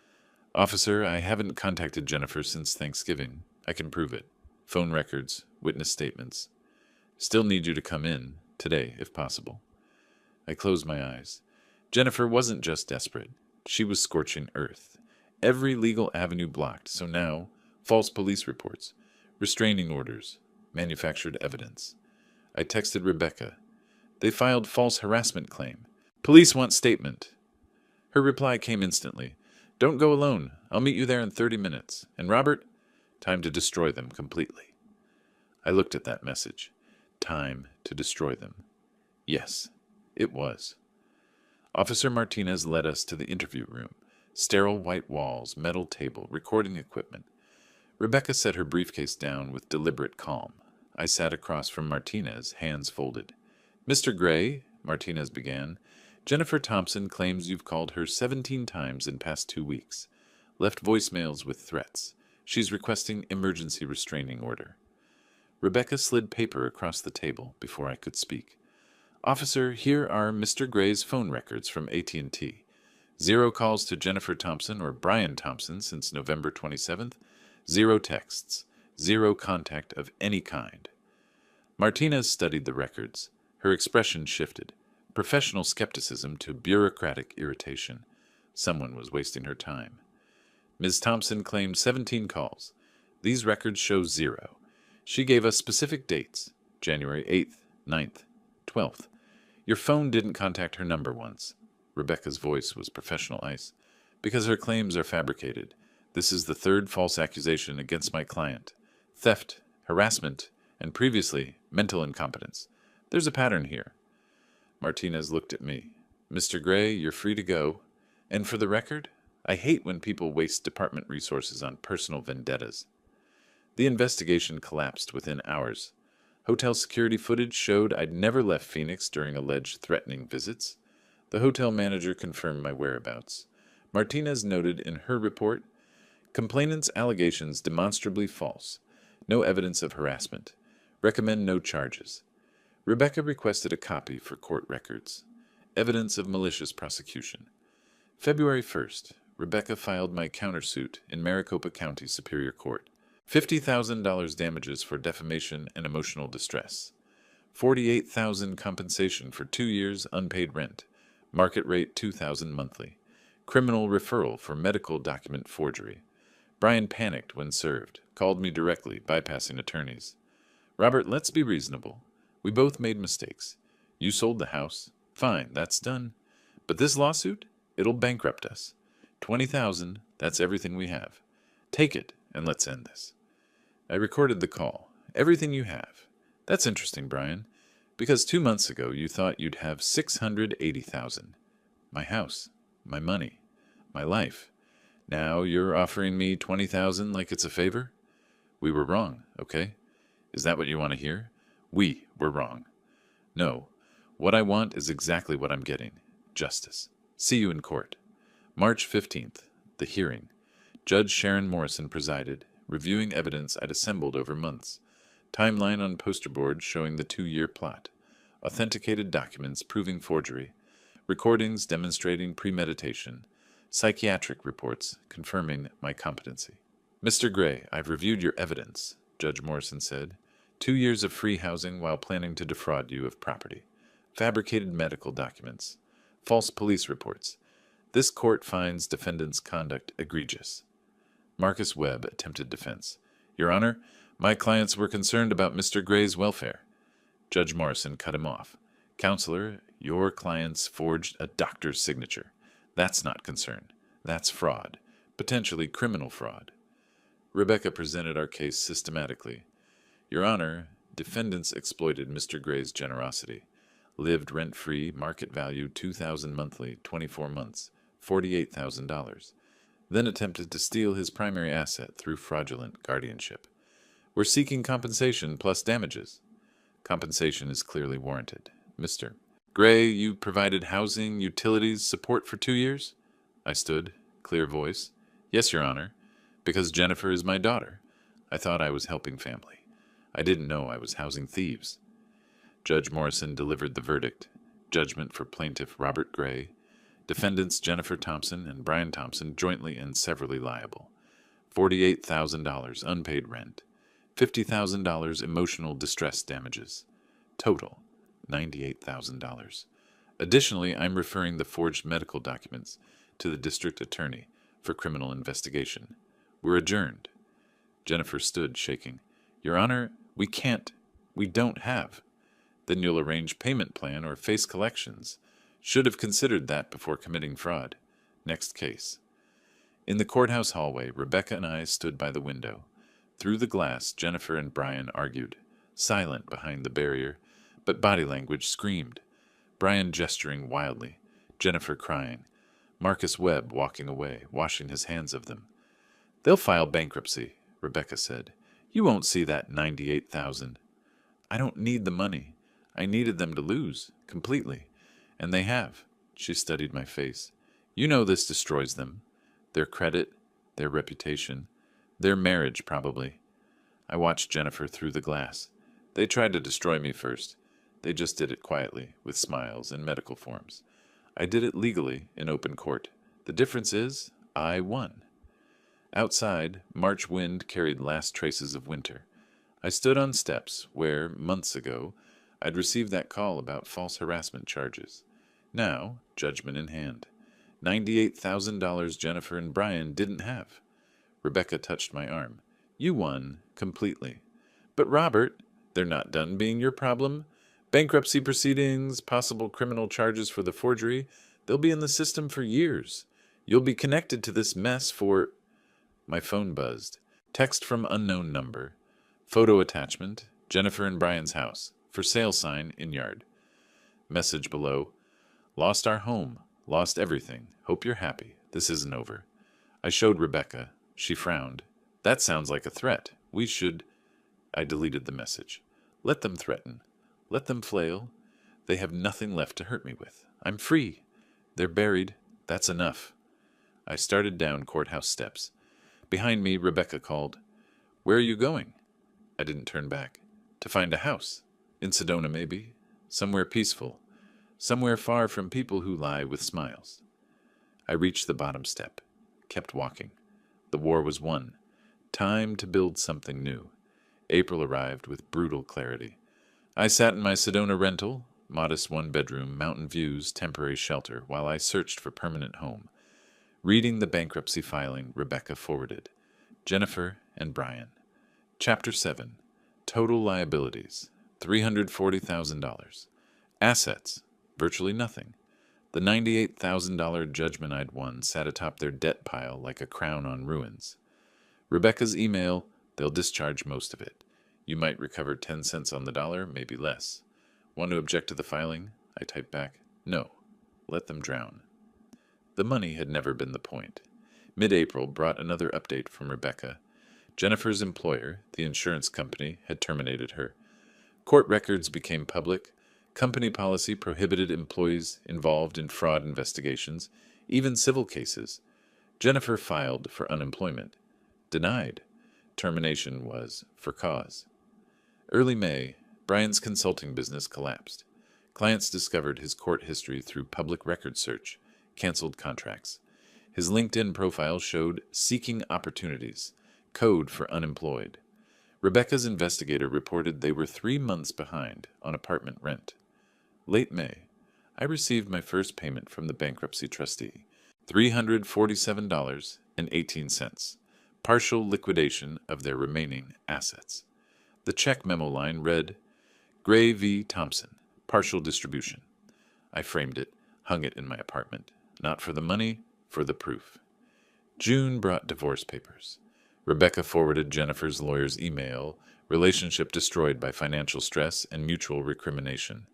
Officer, I haven't contacted Jennifer since Thanksgiving. I can prove it. Phone records, witness statements. Still need you to come in, today, if possible. I closed my eyes. Jennifer wasn't just desperate. She was scorching earth. Every legal avenue blocked, so now, false police reports, restraining orders, manufactured evidence. I texted Rebecca. They filed false harassment claim. Police want statement. Her reply came instantly. Don't go alone. I'll meet you there in 30 minutes. And Robert, time to destroy them completely. I looked at that message. Time to destroy them. Yes, it was. Officer Martinez led us to the interview room. Sterile white walls, metal table, recording equipment. Rebecca set her briefcase down with deliberate calm. I sat across from Martinez, hands folded. Mr. Gray, Martinez began, Jennifer Thompson claims you've called her 17 times in past 2 weeks. Left voicemails with threats. She's requesting emergency restraining order. Rebecca slid paper across the table before I could speak. Officer, here are Mr. Gray's phone records from AT&T. 0 calls to Jennifer Thompson or Brian Thompson since November 27th. 0 texts. 0 contact of any kind. Martinez studied the records. Her expression shifted. Professional skepticism to bureaucratic irritation. Someone was wasting her time. Ms. Thompson claimed 17 calls. These records show 0. She gave us specific dates, January 8th, 9th, 12th. Your phone didn't contact her number once. Rebecca's voice was professional ice. Because her claims are fabricated. This is the 3rd false accusation against my client. Theft, harassment, and previously, mental incompetence. There's a pattern here. Martinez looked at me. Mr. Gray, you're free to go. And for the record, I hate when people waste department resources on personal vendettas. The investigation collapsed within hours. Hotel security footage showed I'd never left Phoenix during alleged threatening visits. The hotel manager confirmed my whereabouts. Martinez noted in her report, complainant's allegations demonstrably false. No evidence of harassment. Recommend no charges. Rebecca requested a copy for court records. Evidence of malicious prosecution. February 1st, Rebecca filed my countersuit in Maricopa County Superior Court. $50,000 damages for defamation and emotional distress. $48,000 compensation for 2 years unpaid rent. Market rate $2,000 monthly. Criminal referral for medical document forgery. Brian panicked when served, called me directly, bypassing attorneys. Robert, let's be reasonable. We both made mistakes. You sold the house. Fine, that's done. But this lawsuit, it'll bankrupt us. $20,000, that's everything we have. Take it, and let's end this. I recorded the call. Everything you have. That's interesting, Brian, because 2 months ago you thought you'd have $680,000. My house, my money, my life. Now you're offering me $20,000 like it's a favor? We were wrong, okay? Is that what you want to hear? We were wrong. No, what I want is exactly what I'm getting. Justice. See you in court. March 15th, the hearing. Judge Sharon Morrison presided, reviewing evidence I'd assembled over months. Timeline on poster board showing the 2-year plot. Authenticated documents proving forgery. Recordings demonstrating premeditation. Psychiatric reports confirming my competency. Mr. Gray, I've reviewed your evidence, Judge Morrison said. 2 years of free housing while planning to defraud you of property. Fabricated medical documents. False police reports. This court finds defendant's conduct egregious. Marcus Webb attempted defense. Your Honor, my clients were concerned about Mr. Gray's welfare. Judge Morrison cut him off. Counselor, your clients forged a doctor's signature. That's not concern. That's fraud. Potentially criminal fraud. Rebecca presented our case systematically. Your Honor, defendants exploited Mr. Gray's generosity. Lived rent-free, market value $2,000 monthly, 24 months, $48,000. Then attempted to steal his primary asset through fraudulent guardianship. We're seeking compensation plus damages. Compensation is clearly warranted. Mr. Gray, you provided housing, utilities, support for 2 years? I stood, clear voice. Yes, Your Honor, because Jennifer is my daughter. I thought I was helping family. I didn't know I was housing thieves. Judge Morrison delivered the verdict. Judgment for plaintiff Robert Gray. Defendants Jennifer Thompson and Brian Thompson jointly and severally liable. $48,000 unpaid rent. $50,000 emotional distress damages. Total, $98,000. Additionally, I'm referring the forged medical documents to the district attorney for criminal investigation. We're adjourned. Jennifer stood, shaking. Your Honor, we don't have. Then you'll arrange payment plan or face collections. Should have considered that before committing fraud. Next case. In the courthouse hallway, Rebecca and I stood by the window. Through the glass, Jennifer and Brian argued, silent behind the barrier, but body language screamed. Brian gesturing wildly, Jennifer crying, Marcus Webb walking away, washing his hands of them. They'll file bankruptcy, Rebecca said. You won't see that 98,000. I don't need the money. I needed them to lose, completely. And they have. She studied my face. You know this destroys them. Their credit, their reputation, their marriage, probably. I watched Jennifer through the glass. They tried to destroy me first. They just did it quietly, with smiles and medical forms. I did it legally, in open court. The difference is, I won. Outside, March wind carried last traces of winter. I stood on steps where, months ago, I'd received that call about false harassment charges. Now, judgment in hand. $98,000 Jennifer and Brian didn't have. Rebecca touched my arm. You won, completely. But Robert, they're not done being your problem. Bankruptcy proceedings, possible criminal charges for the forgery, they'll be in the system for years. You'll be connected to this mess for... My phone buzzed. Text from unknown number. Photo attachment, Jennifer and Brian's house. For sale sign in yard. Message below. Lost our home. Lost everything. Hope you're happy. This isn't over. I showed Rebecca. She frowned. That sounds like a threat. We should... I deleted the message. Let them threaten. Let them flail. They have nothing left to hurt me with. I'm free. They're buried. That's enough. I started down courthouse steps. Behind me, Rebecca called. Where are you going? I didn't turn back. To find a house. In Sedona, maybe. Somewhere peaceful. Somewhere far from people who lie with smiles. I reached the bottom step. Kept walking. The war was won. Time to build something new. April arrived with brutal clarity. I sat in my Sedona rental, modest one-bedroom, mountain views, temporary shelter, while I searched for permanent home. Reading the bankruptcy filing Rebecca forwarded. Jennifer and Brian. Chapter 7. Total liabilities. $340,000. Assets. Virtually nothing. The $98,000 judgment I'd won sat atop their debt pile like a crown on ruins. Rebecca's email, they'll discharge most of it. You might recover 10 cents on the dollar, maybe less. Want to object to the filing? I typed back. No. Let them drown. The money had never been the point. Mid-April brought another update from Rebecca. Jennifer's employer, the insurance company, had terminated her. Court records became public. Company policy prohibited employees involved in fraud investigations, even civil cases. Jennifer filed for unemployment. Denied. Termination was for cause. Early May, Brian's consulting business collapsed. Clients discovered his court history through public record search, canceled contracts. His LinkedIn profile showed seeking opportunities, code for unemployed. Rebecca's investigator reported they were 3 months behind on apartment rent. Late May, I received my first payment from the bankruptcy trustee, $347.18, partial liquidation of their remaining assets. The check memo line read, Gray v. Thompson, partial distribution. I framed it, hung it in my apartment. Not for the money, for the proof. June brought divorce papers. Rebecca forwarded Jennifer's lawyer's email, relationship destroyed by financial stress and mutual recrimination.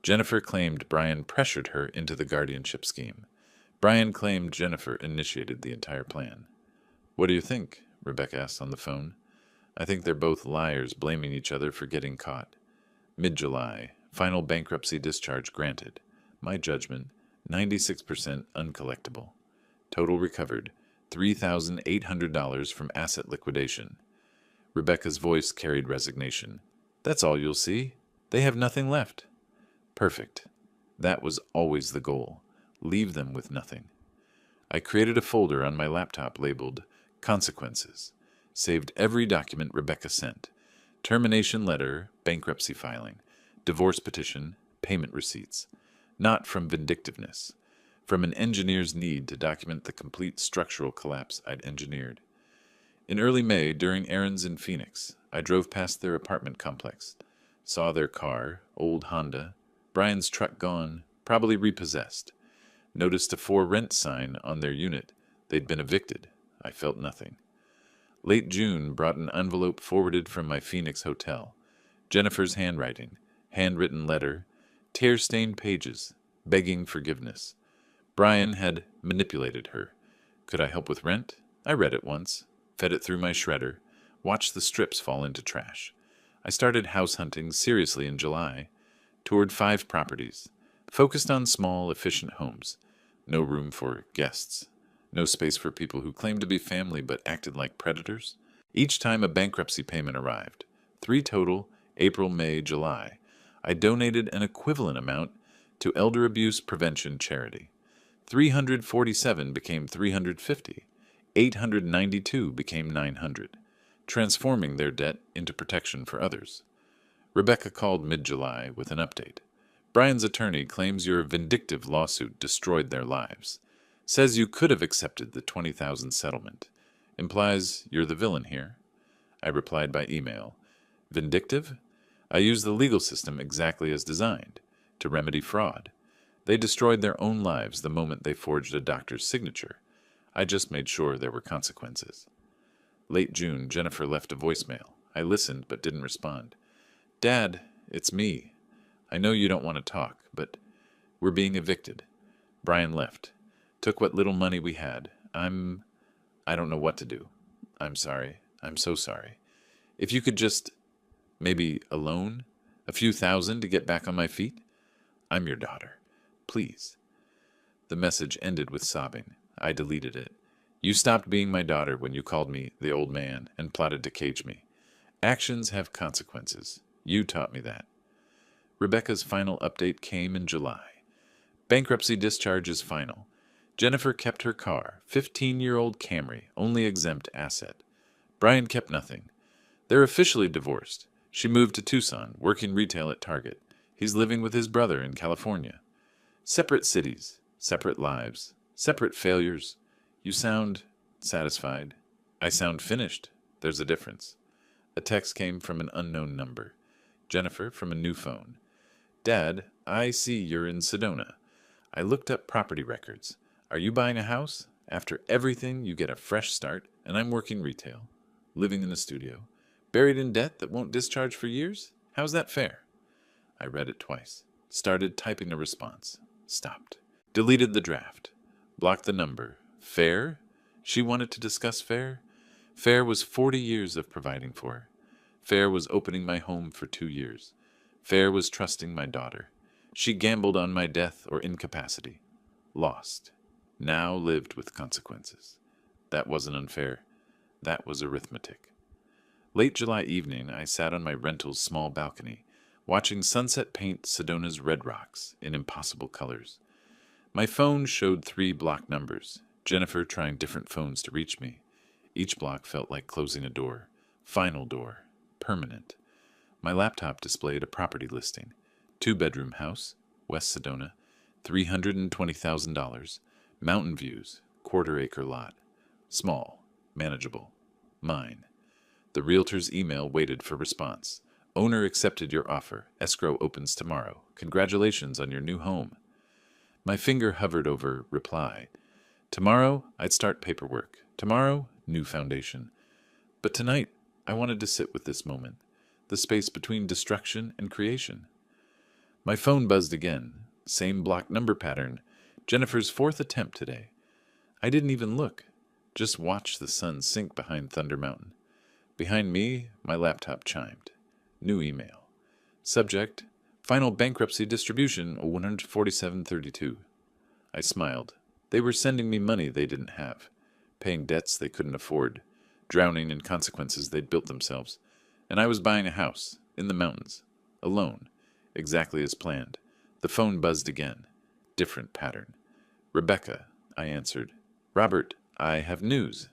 Jennifer claimed Brian pressured her into the guardianship scheme. Brian claimed Jennifer initiated the entire plan. What do you think? Rebecca asked on the phone. I think they're both liars blaming each other for getting caught. Mid-July, final bankruptcy discharge granted. My judgment, 96% uncollectible. Total recovered, $3,800 from asset liquidation. Rebecca's voice carried resignation. That's all you'll see. They have nothing left. Perfect. That was always the goal. Leave them with nothing. I created a folder on my laptop labeled Consequences. Saved every document Rebecca sent. Termination letter, bankruptcy filing, divorce petition, payment receipts. Not from vindictiveness. From an engineer's need to document the complete structural collapse I'd engineered. In early May, during errands in Phoenix, I drove past their apartment complex. Saw their car, old Honda. Brian's truck gone, probably repossessed. Noticed a for rent sign on their unit. They'd been evicted. I felt nothing. Late June brought an envelope forwarded from my Phoenix hotel. Jennifer's handwriting, handwritten letter, tear-stained pages, begging forgiveness. Brian had manipulated her. Could I help with rent? I read it once, fed it through my shredder, watched the strips fall into trash. I started house hunting seriously in July, toured 5 properties, focused on small, efficient homes. No room for guests. No space for people who claimed to be family but acted like predators. Each time a bankruptcy payment arrived, 3 total, April, May, July, I donated an equivalent amount to elder abuse prevention charity. 347 became 350. 892 became 900, transforming their debt into protection for others. Rebecca called mid-July with an update. Brian's attorney claims your vindictive lawsuit destroyed their lives. Says you could have accepted the $20,000 settlement. Implies you're the villain here. I replied by email. Vindictive? I use the legal system exactly as designed, to remedy fraud. They destroyed their own lives the moment they forged a doctor's signature. I just made sure there were consequences. Late June, Jennifer left a voicemail. I listened but didn't respond. Dad, it's me. I know you don't want to talk, but we're being evicted. Brian left. Took what little money we had. I don't know what to do. I'm sorry. I'm so sorry. If you could just, maybe a loan? A few thousand to get back on my feet? I'm your daughter. Please. The message ended with sobbing. I deleted it. You stopped being my daughter when you called me the old man and plotted to cage me. Actions have consequences. You taught me that. Rebecca's final update came in July. Bankruptcy discharge is final. Jennifer kept her car, 15-year-old Camry, only exempt asset. Brian kept nothing. They're officially divorced. She moved to Tucson, working retail at Target. He's living with his brother in California. Separate cities, separate lives, separate failures. You sound satisfied. I sound finished. There's a difference. A text came from an unknown number. Jennifer from a new phone. Dad, I see you're in Sedona. I looked up property records. Are you buying a house? After everything, you get a fresh start, and I'm working retail, living in a studio, buried in debt that won't discharge for years? How's that fair? I read it twice. Started typing a response. Stopped. Deleted the draft. Blocked the number. Fair? She wanted to discuss fair? Fair was 40 years of providing for her. Fair was opening my home for 2 years. Fair was trusting my daughter. She gambled on my death or incapacity. Lost. Now lived with consequences. That wasn't unfair. That was arithmetic. Late July evening, I sat on my rental's small balcony, watching sunset paint Sedona's red rocks in impossible colors. My phone showed 3 block numbers, Jennifer trying different phones to reach me. Each block felt like closing a door. Final door. Permanent. My laptop displayed a property listing. 2-bedroom house, West Sedona, $320,000. Mountain views, 1/4-acre lot. Small, manageable. Mine. The realtor's email waited for response. Owner accepted your offer. Escrow opens tomorrow. Congratulations on your new home. My finger hovered over reply. Tomorrow, I'd start paperwork. Tomorrow, new foundation. But tonight, I wanted to sit with this moment, the space between destruction and creation. My phone buzzed again. Same block number pattern. Jennifer's 4th attempt today. I didn't even look. Just watched the sun sink behind Thunder Mountain. Behind me, my laptop chimed. New email. Subject, final bankruptcy distribution, 147.32. I smiled. They were sending me money they didn't have, paying debts they couldn't afford, drowning in consequences they'd built themselves. And I was buying a house, in the mountains, alone, exactly as planned. The phone buzzed again. Different pattern. Rebecca, I answered. Robert, I have news.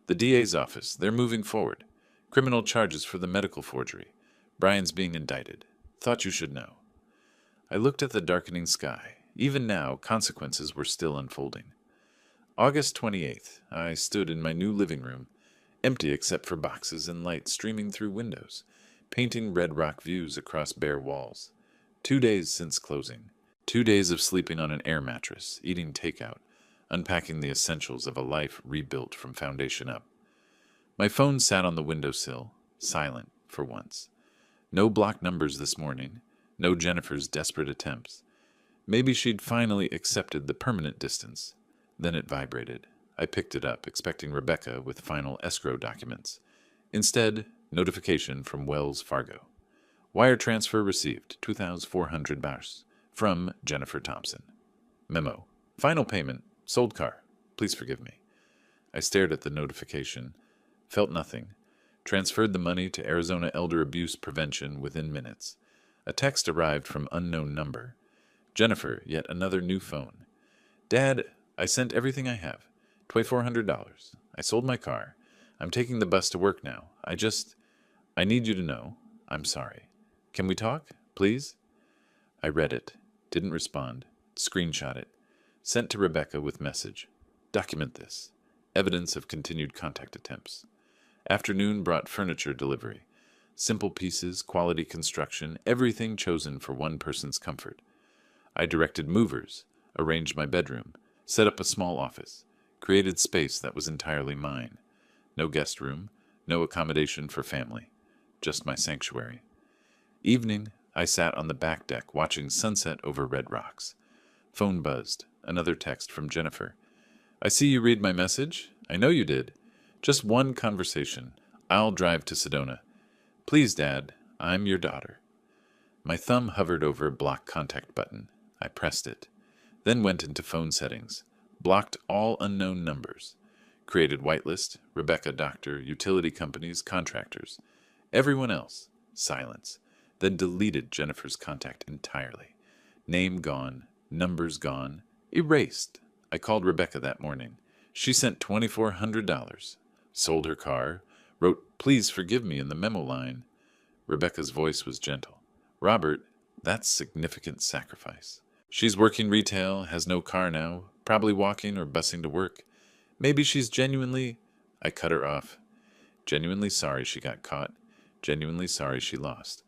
The DA's office, they're moving forward. Criminal charges for the medical forgery. Brian's being indicted. Thought you should know. I looked at the darkening sky. Even now, consequences were still unfolding. August 28th, I stood in my new living room, empty except for boxes and light streaming through windows. painting red rock views across bare walls. 2 days since closing. 2 days of sleeping on an air mattress, eating takeout, unpacking the essentials of a life rebuilt from foundation up. My phone sat on the windowsill, silent for once. No blocked numbers this morning, no Jennifer's desperate attempts. Maybe she'd finally accepted the permanent distance. Then it vibrated. I picked it up, expecting Rebecca with final escrow documents. Instead, notification from Wells Fargo. Wire transfer received, 2,400 bars. From Jennifer Thompson. Memo. Final payment. Sold car. Please forgive me. I stared at the notification. Felt nothing. Transferred the money to Arizona Elder Abuse Prevention within minutes. A text arrived from unknown number. Jennifer, yet another new phone. Dad, I sent everything I have. $2,400. I sold my car. I'm taking the bus to work now. I need you to know. I'm sorry. Can we talk, please? I read it. Didn't respond. Screenshot it. Sent to Rebecca with message. Document this. Evidence of continued contact attempts. Afternoon brought furniture delivery. Simple pieces, quality construction, everything chosen for one person's comfort. I directed movers, arranged my bedroom, set up a small office, created space that was entirely mine. No guest room, no accommodation for family, just my sanctuary. Evening, I sat on the back deck watching sunset over red rocks. Phone buzzed. Another text from Jennifer. I see you read my message. I know you did. Just one conversation. I'll drive to Sedona. Please, Dad, I'm your daughter. My thumb hovered over a block contact button. I pressed it. Then went into phone settings. Blocked all unknown numbers. Created whitelist, Rebecca Doctor, utility companies, contractors. Everyone else. Silence. Then deleted Jennifer's contact entirely. Name gone, numbers gone, erased. I called Rebecca that morning. She sent $2,400. Sold her car. Wrote, please forgive me in the memo line. Rebecca's voice was gentle. Robert, that's significant sacrifice. She's working retail, has no car now, probably walking or busing to work. Maybe she's genuinely... I cut her off. Genuinely sorry she got caught. Genuinely sorry she lost.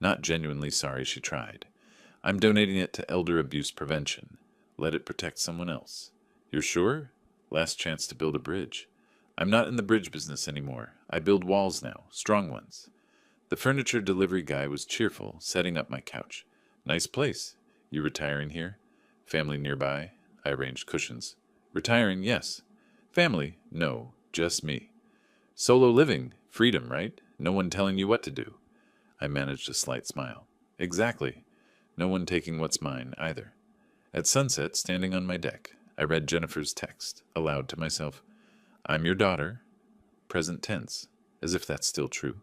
Not genuinely sorry she tried. I'm donating it to Elder Abuse Prevention. Let it protect someone else. You're sure? Last chance to build a bridge. I'm not in the bridge business anymore. I build walls now, strong ones. The furniture delivery guy was cheerful, setting up my couch. Nice place. You retiring here? Family nearby? I arranged cushions. Retiring, yes. Family? No, just me. Solo living, freedom, right? No one telling you what to do. I managed a slight smile. Exactly. No one taking what's mine, either. At sunset, standing on my deck, I read Jennifer's text, aloud to myself. I'm your daughter. Present tense, as if that's still true.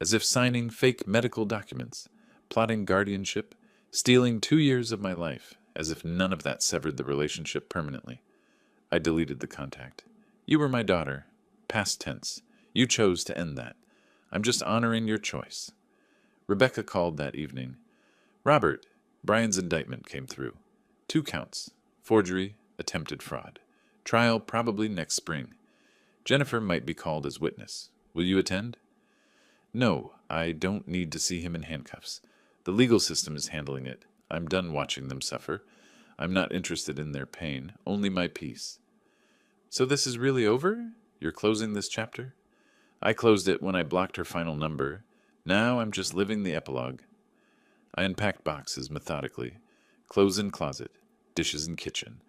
As if signing fake medical documents, plotting guardianship, stealing 2 years of my life, as if none of that severed the relationship permanently. I deleted the contact. You were my daughter. Past tense. You chose to end that. I'm just honoring your choice. Rebecca called that evening. Robert, Brian's indictment came through. 2 counts. Forgery, attempted fraud. Trial probably next spring. Jennifer might be called as witness. Will you attend? No, I don't need to see him in handcuffs. The legal system is handling it. I'm done watching them suffer. I'm not interested in their pain, only my peace. So this is really over? You're closing this chapter? I closed it when I blocked her final number. Now I'm just living the epilogue. I unpacked boxes methodically. Clothes in closet. Dishes in kitchen.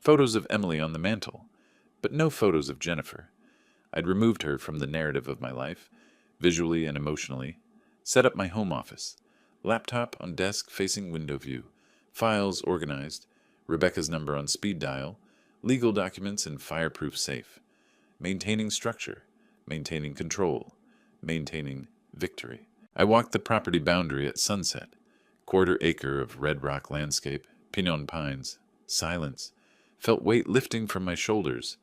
Photos of Emily on the mantel. But no photos of Jennifer. I'd removed her from the narrative of my life, visually and emotionally. Set up my home office. Laptop on desk facing window view. Files organized. Rebecca's number on speed dial. Legal documents in fireproof safe. Maintaining structure. Maintaining control. Maintaining victory. I walked the property boundary at sunset. Quarter acre of red rock landscape. Pinon pines. Silence. Felt weight lifting from my shoulders.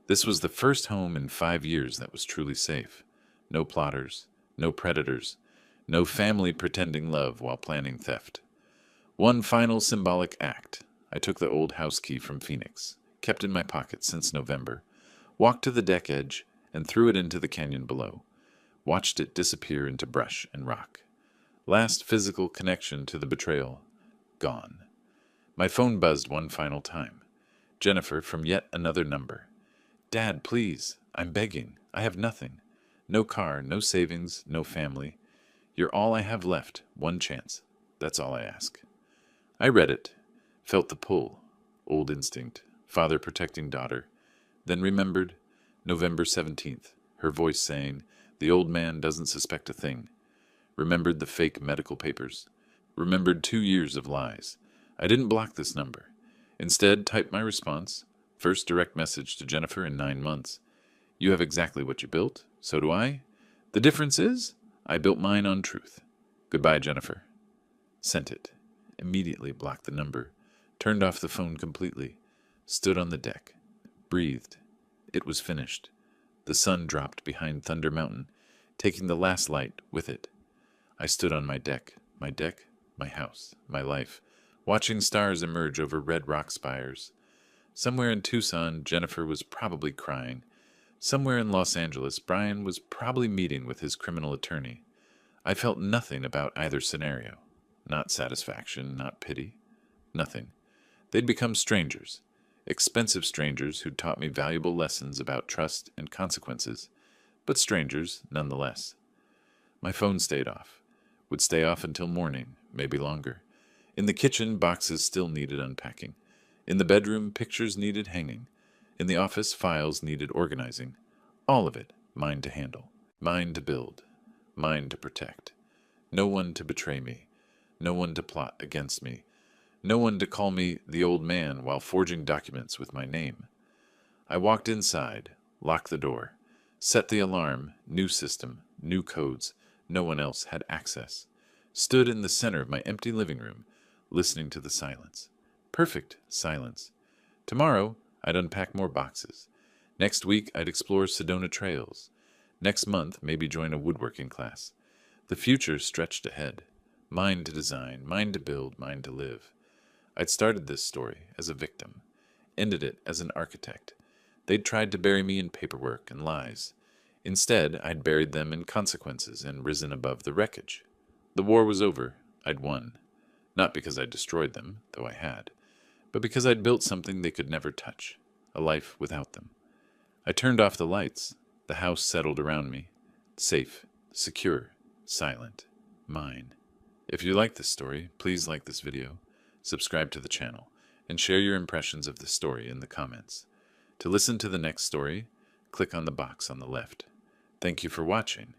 This was the first home in 5 years that was truly safe. No plotters. No predators. No family pretending love while planning theft. One final symbolic act. I took the old house key from Phoenix, kept in my pocket since November, walked to the deck edge, and threw it into the canyon below. watched it disappear into brush and rock. Last physical connection to the betrayal, gone. My phone buzzed one final time. Jennifer from yet another number. Dad, please, I'm begging. I have nothing. No car, no savings, no family. You're all I have left, one chance. That's all I ask. I read it, felt the pull, old instinct, father protecting daughter, then remembered November 17th, her voice saying, "The old man doesn't suspect a thing." Remembered the fake medical papers. Remembered 2 years of lies. I didn't block this number. Instead, typed my response, first direct message to Jennifer in 9 months. You have exactly what you built, so do I. The difference is, I built mine on truth. Goodbye, Jennifer. Sent it. Immediately blocked the number. Turned off the phone completely. Stood on the deck. Breathed. It was finished. The sun dropped behind Thunder Mountain, taking the last light with it. I stood on my deck, my house, my life, watching stars emerge over red rock spires. Somewhere in Tucson, Jennifer was probably crying. Somewhere in Los Angeles, Brian was probably meeting with his criminal attorney. I felt nothing about either scenario. Not satisfaction, not pity. Nothing. They'd become strangers. Expensive strangers who'd taught me valuable lessons about trust and consequences, but strangers nonetheless. My phone stayed off. Would stay off until morning, maybe longer. In the kitchen, boxes still needed unpacking. In the bedroom, pictures needed hanging. In the office, files needed organizing. All of it, mine to handle, mine to build, mine to protect. No one to betray me. No one to plot against me. No one to call me the old man while forging documents with my name. I walked inside, locked the door, set the alarm, new system, new codes. No one else had access. Stood in the center of my empty living room, listening to the silence. Perfect silence. Tomorrow, I'd unpack more boxes. Next week, I'd explore Sedona trails. Next month, maybe join a woodworking class. The future stretched ahead. Mine to design, mine to build, mine to live. I'd started this story as a victim, ended it as an architect. They'd tried to bury me in paperwork and lies. Instead, I'd buried them in consequences and risen above the wreckage. The war was over. I'd won. Not because I destroyed them, though I had, but because I'd built something they could never touch, a life without them. I turned off the lights. The house settled around me. Safe, secure, silent, mine. If you like this story, please like this video, subscribe to the channel, and share your impressions of the story in the comments. To listen to the next story, click on the box on the left. Thank you for watching.